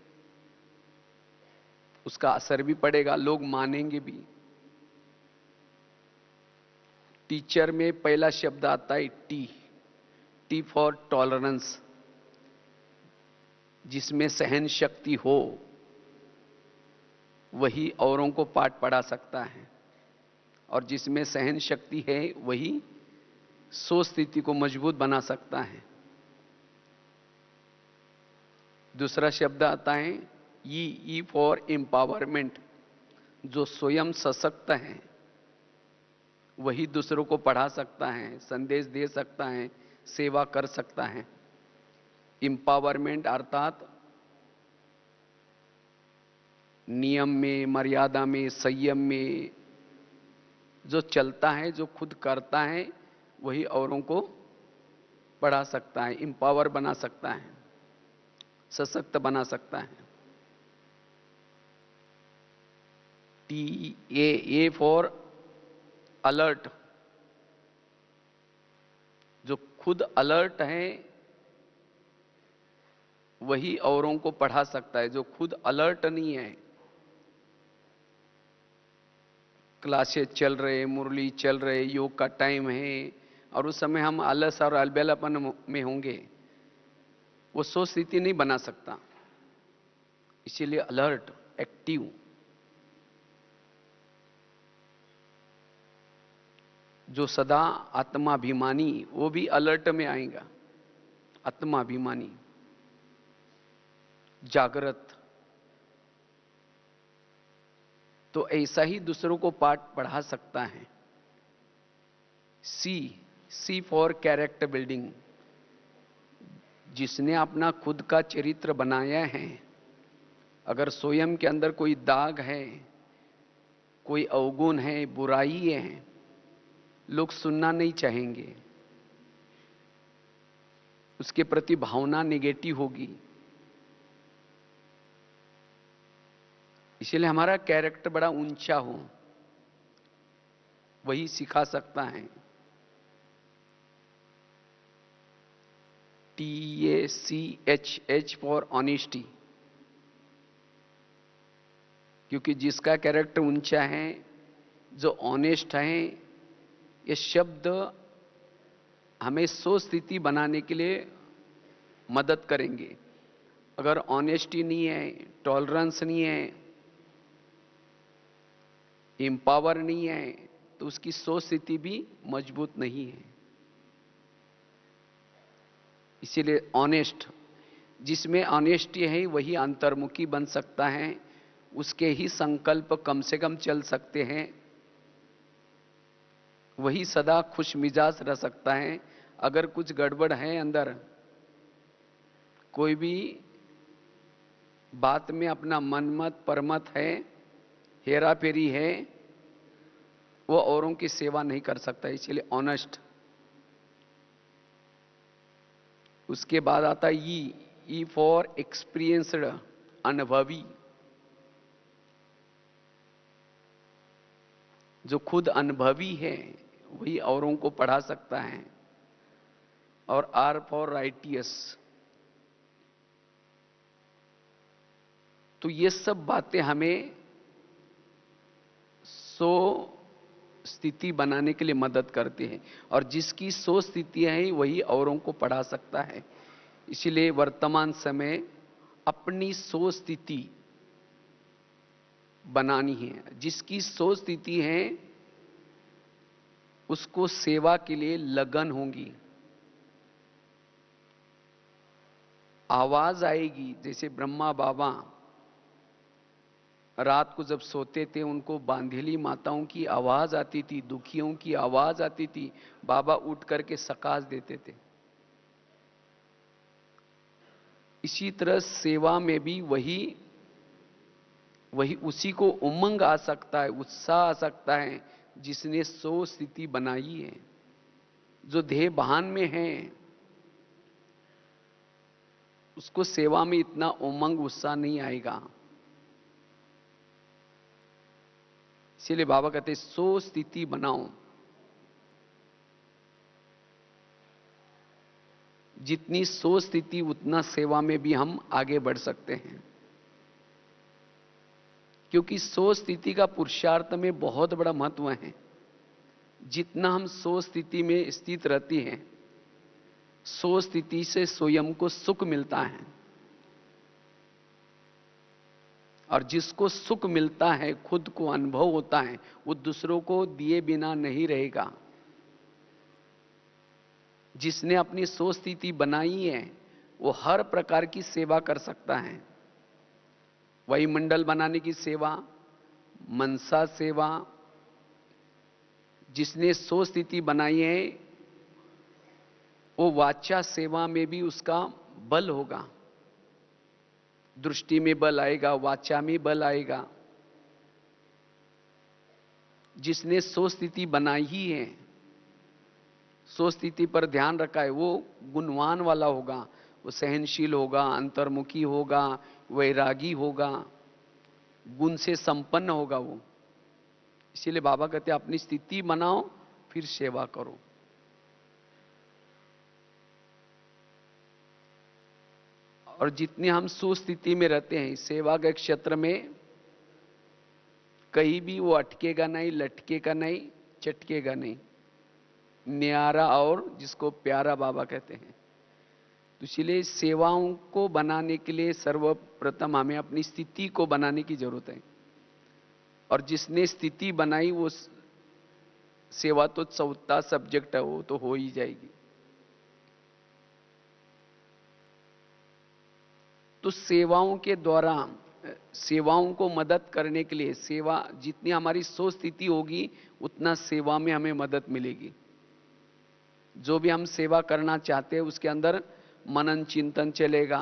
उसका असर भी पड़ेगा, लोग मानेंगे भी। टीचर में पहला शब्द आता है टी। T for tolerance. जिसमें सहन शक्ति हो वही औरों को पाठ पढ़ा सकता है, और जिसमें सहन शक्ति है वही सो स्थिति को मजबूत बना सकता है। दूसरा शब्द आता है ई फॉर एम्पावरमेंट। जो स्वयं सशक्त है वही दूसरों को पढ़ा सकता है, संदेश दे सकता है, सेवा कर सकता है। एम्पावरमेंट अर्थात नियम में, मर्यादा में, संयम में जो चलता है, जो खुद करता है, वही औरों को पढ़ा सकता है, एम्पावर बना सकता है, सशक्त बना सकता है। T A for alert. जो खुद अलर्ट है वही औरों को पढ़ा सकता है। जो खुद अलर्ट नहीं है, क्लासेस चल रहे, मुरली चल रहे, योग का टाइम है, और उस समय हम आलस और अलबेलापन में होंगे, वो सो स्थिति नहीं बना सकता। इसीलिए अलर्ट, एक्टिव। जो सदा आत्माभिमानी, वो भी अलर्ट में आएगा। आत्माभिमानी, जागृत। तो ऐसा ही दूसरों को पाठ पढ़ा सकता है। सी फॉर कैरेक्टर बिल्डिंग। जिसने अपना खुद का चरित्र बनाया है, अगर स्वयं के अंदर कोई दाग है, कोई अवगुण है, बुराई है, लोग सुनना नहीं चाहेंगे, उसके प्रति भावना नेगेटिव होगी। इसलिए हमारा कैरेक्टर बड़ा ऊंचा हो, वही सिखा सकता है। TACHH फॉर ऑनेस्टी, क्योंकि जिसका कैरेक्टर ऊंचा है, जो ऑनेस्ट है, ये शब्द हमें सो स्थिति बनाने के लिए मदद करेंगे। अगर ऑनेस्टी नहीं है, टॉलरेंस नहीं है, एम्पावर नहीं है, तो उसकी सोच स्थिति भी मजबूत नहीं है। इसीलिए ऑनेस्ट, जिसमें ऑनेस्टी है वही अंतर्मुखी बन सकता है, उसके ही संकल्प कम से कम चल सकते हैं, वही सदा खुश मिजाज रह सकता है। अगर कुछ गड़बड़ है अंदर, कोई भी बात में अपना मनमत परमत है, हेरा फेरी है, वो औरों की सेवा नहीं कर सकता। इसलिए ऑनेस्ट। उसके बाद आता है ई फॉर एक्सपीरियंस्ड, अनुभवी। जो खुद अनुभवी है वही औरों को पढ़ा सकता है। और आर फॉर राइटियस। तो ये सब बातें हमें सो स्थिति बनाने के लिए मदद करती है, और जिसकी सो स्थितियां हैं वही औरों को पढ़ा सकता है। इसलिए वर्तमान समय अपनी सो स्थिति बनानी है। जिसकी सो स्थिति है उसको सेवा के लिए लगन होगी। आवाज आएगी, जैसे ब्रह्मा बाबा रात को जब सोते थे, उनको बांधेली माताओं की आवाज आती थी, दुखियों की आवाज आती थी, बाबा उठ करके सकाश देते थे। इसी तरह सेवा में भी वही उसी को उमंग आ सकता है, उत्साह आ सकता है, जिसने सो स्थिति बनाई है। जो देह भान में है उसको सेवा में इतना उमंग उत्साह नहीं आएगा। इसीलिए बाबा कहते सो स्थिति बनाओ। जितनी सो स्थिति उतना सेवा में भी हम आगे बढ़ सकते हैं, क्योंकि सो स्थिति का पुरुषार्थ में बहुत बड़ा महत्व है। जितना हम सो स्थिति में स्थित रहती हैं, सो स्थिति से स्वयं को सुख मिलता है। और जिसको सुख मिलता है, खुद को अनुभव होता है, वो दूसरों को दिए बिना नहीं रहेगा। जिसने अपनी सो स्थिति बनाई है वो हर प्रकार की सेवा कर सकता है। वही मंडल बनाने की सेवा, मनसा सेवा। जिसने सो स्थिति बनाई है वो वाचा सेवा में भी उसका बल होगा। दृष्टि में बल आएगा, वाचा में बल आएगा। जिसने सो स्थिति बनाई ही है, सो स्थिति पर ध्यान रखा है, वो गुणवान वाला होगा। वो सहनशील होगा, अंतर्मुखी होगा, वैरागी होगा, गुण से संपन्न होगा वो। इसीलिए बाबा कहते हैं अपनी स्थिति बनाओ फिर सेवा करो। और जितने हम सुस्थिति में रहते हैं, सेवा के क्षेत्र में कहीं भी वो अटकेगा नहीं, लटकेगा नहीं, चटकेगा नहीं। न्यारा और जिसको प्यारा बाबा कहते हैं। तो इसलिए सेवाओं को बनाने के लिए सर्वप्रथम हमें अपनी स्थिति को बनाने की जरूरत है। और जिसने स्थिति बनाई वो सेवा तो चौथा सब्जेक्ट है, वो तो हो ही जाएगी। तो सेवाओं के द्वारा, सेवाओं को मदद करने के लिए, सेवा जितनी हमारी सो स्थिति होगी उतना सेवा में हमें मदद मिलेगी। जो भी हम सेवा करना चाहते हैं उसके अंदर मनन चिंतन चलेगा,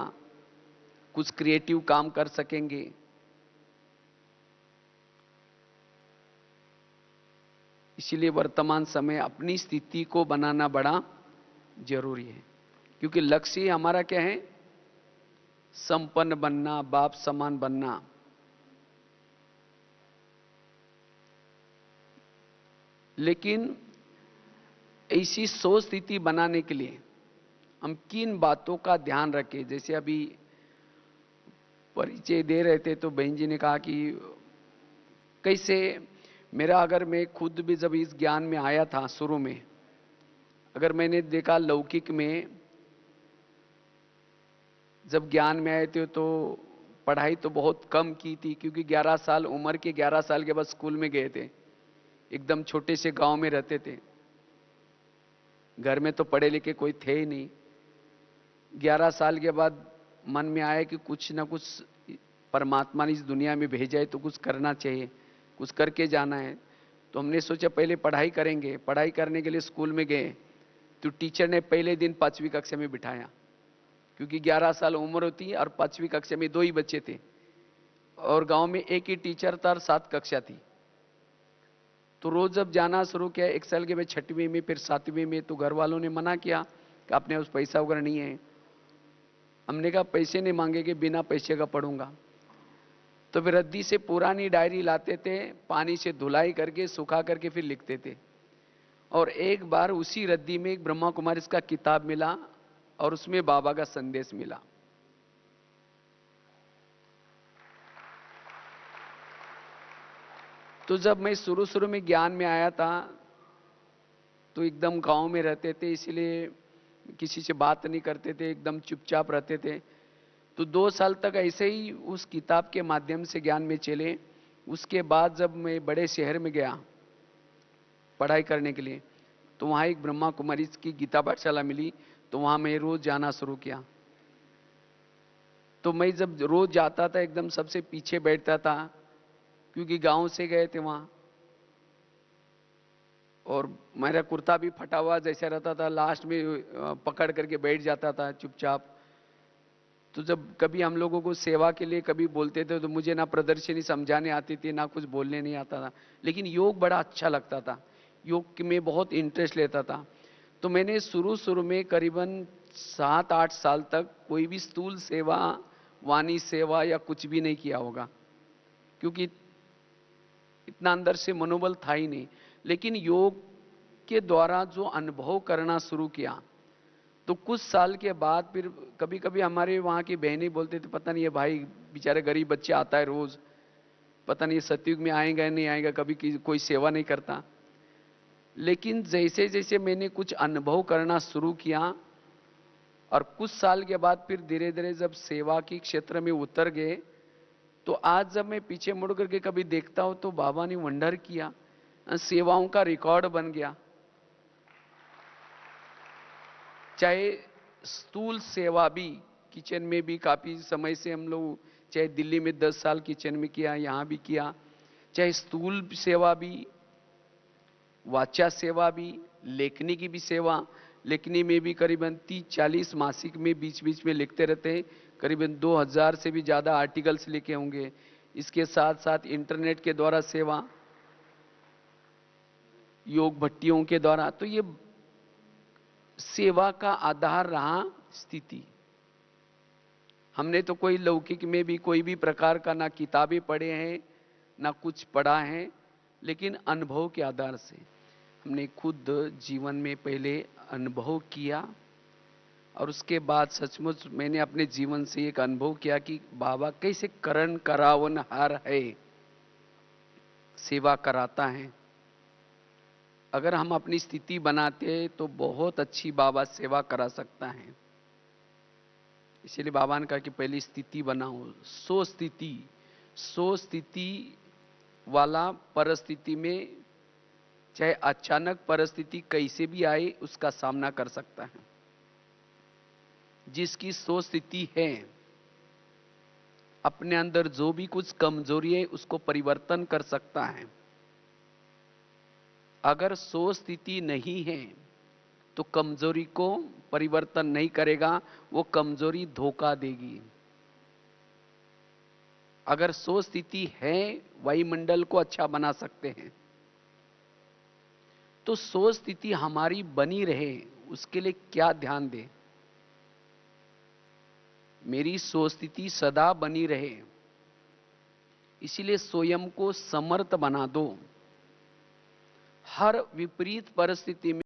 कुछ क्रिएटिव काम कर सकेंगे। इसीलिए वर्तमान समय अपनी स्थिति को बनाना बड़ा जरूरी है, क्योंकि लक्ष्य हमारा क्या है? संपन्न बनना, बाप समान बनना। लेकिन ऐसी सोच स्थिति बनाने के लिए हम किन बातों का ध्यान रखें। जैसे अभी परिचय दे रहे थे तो बहन जी ने कहा कि कैसे मेरा, अगर मैं खुद भी जब इस ज्ञान में आया था शुरू में, अगर मैंने देखा लौकिक में जब ज्ञान में आए थे तो पढ़ाई तो बहुत कम की थी, क्योंकि 11 साल उम्र के 11 साल के बाद स्कूल में गए थे। एकदम छोटे से गांव में रहते थे, घर में तो पढ़े लिखे कोई थे ही नहीं। 11 साल के बाद मन में आया कि कुछ ना कुछ परमात्मा ने इस दुनिया में भेजा है तो कुछ करना चाहिए, कुछ करके जाना है। तो हमने सोचा पहले पढ़ाई करेंगे। पढ़ाई करने के लिए स्कूल में गए तो टीचर ने पहले दिन 5वीं कक्षा में बिठाया, क्योंकि 11 साल उम्र होती और 5वीं कक्षा में 2 ही बच्चे थे और गांव में एक ही टीचर था और 7 कक्षा थी। तो रोज जब जाना शुरू किया, 1 साल के बाद 6वीं में, फिर 7वीं में, तो घर वालों ने मना किया कि आपने उस पैसा वगैरह नहीं है। हमने कहा पैसे नहीं मांगेंगे, बिना पैसे का पढ़ूंगा। तो फिर रद्दी से पुरानी डायरी लाते थे, पानी से धुलाई करके सुखा करके फिर लिखते थे। और एक बार उसी रद्दी में एक ब्रह्मा कुमारी का किताब मिला और उसमें बाबा का संदेश मिला। तो जब मैं शुरू शुरू में ज्ञान में आया था तो एकदम गांव में रहते थे, इसलिए किसी से बात नहीं करते थे, एकदम चुपचाप रहते थे। तो 2 साल तक ऐसे ही उस किताब के माध्यम से ज्ञान में चले। उसके बाद जब मैं बड़े शहर में गया पढ़ाई करने के लिए, तो वहाँ एक ब्रह्मा कुमारी की गीता पाठशाला मिली, तो वहाँ मैं रोज जाना शुरू किया। तो मैं जब रोज जाता था एकदम सबसे पीछे बैठता था, क्योंकि गांव से गए थे वहाँ, और मेरा कुर्ता भी फटा हुआ जैसा रहता था, लास्ट में पकड़ करके बैठ जाता था चुपचाप। तो जब कभी हम लोगों को सेवा के लिए कभी बोलते थे तो मुझे ना प्रदर्शनी समझाने आती थी, ना कुछ बोलने नहीं आता था, लेकिन योग बड़ा अच्छा लगता था, योग में बहुत इंटरेस्ट लेता था। तो मैंने शुरू शुरू में करीबन 7-8 साल तक कोई भी स्थूल सेवा, वाणी सेवा या कुछ भी नहीं किया होगा, क्योंकि इतना अंदर से मनोबल था ही नहीं। लेकिन योग के द्वारा जो अनुभव करना शुरू किया, तो कुछ साल के बाद फिर कभी कभी हमारे वहाँ की बहनें बोलते थे, पता नहीं ये भाई बेचारे गरीब बच्चे आता है रोज, पता नहीं सतयुग में आएगा नहीं आएगा, कभी कोई सेवा नहीं करता। लेकिन जैसे जैसे मैंने कुछ अनुभव करना शुरू किया और कुछ साल के बाद फिर धीरे धीरे जब सेवा के क्षेत्र में उतर गए, तो आज जब मैं पीछे मुड़ करके कभी देखता हूं तो बाबा ने वंडर किया, सेवाओं का रिकॉर्ड बन गया। चाहे स्थूल सेवा भी, किचन में भी काफी समय से हम लोग, चाहे दिल्ली में 10 साल किचन में किया, यहां भी किया, चाहे स्थूल सेवा भी, वाचा सेवा भी, लेखनी की भी सेवा, लेखनी में भी करीबन 30-40 मासिक में बीच बीच में लिखते रहते हैं, करीबन 2000 से भी ज्यादा आर्टिकल्स लिखे होंगे। इसके साथ साथ इंटरनेट के द्वारा सेवा, योग भट्टियों के द्वारा। तो ये सेवा का आधार रहा स्थिति। हमने तो कोई लौकिक में भी कोई भी प्रकार का ना किताबें पढ़े हैं ना कुछ पढ़ा है, लेकिन अनुभव के आधार से हमने खुद जीवन में पहले अनुभव किया और उसके बाद सचमुच मैंने अपने जीवन से एक अनुभव किया कि बाबा कैसे करण करावनहार है, सेवा कराता है। अगर हम अपनी स्थिति बनाते हैं तो बहुत अच्छी बाबा सेवा करा सकता है। इसलिए बाबा ने कहा कि पहली स्थिति बनाओ, सो स्थिति वाला परिस्थिति में, चाहे अचानक परिस्थिति कैसे भी आए, उसका सामना कर सकता है। जिसकी सो स्थिति है, अपने अंदर जो भी कुछ कमजोरी है उसको परिवर्तन कर सकता है। अगर सो स्थिति नहीं है तो कमजोरी को परिवर्तन नहीं करेगा, वो कमजोरी धोखा देगी। अगर सो स्थिति है, वायुमंडल को अच्छा बना सकते हैं। तो सो स्थिति हमारी बनी रहे उसके लिए क्या ध्यान दें? मेरी सो स्थिति सदा बनी रहे, इसीलिए स्वयं को समर्थ बना दो। हर विपरीत परिस्थिति में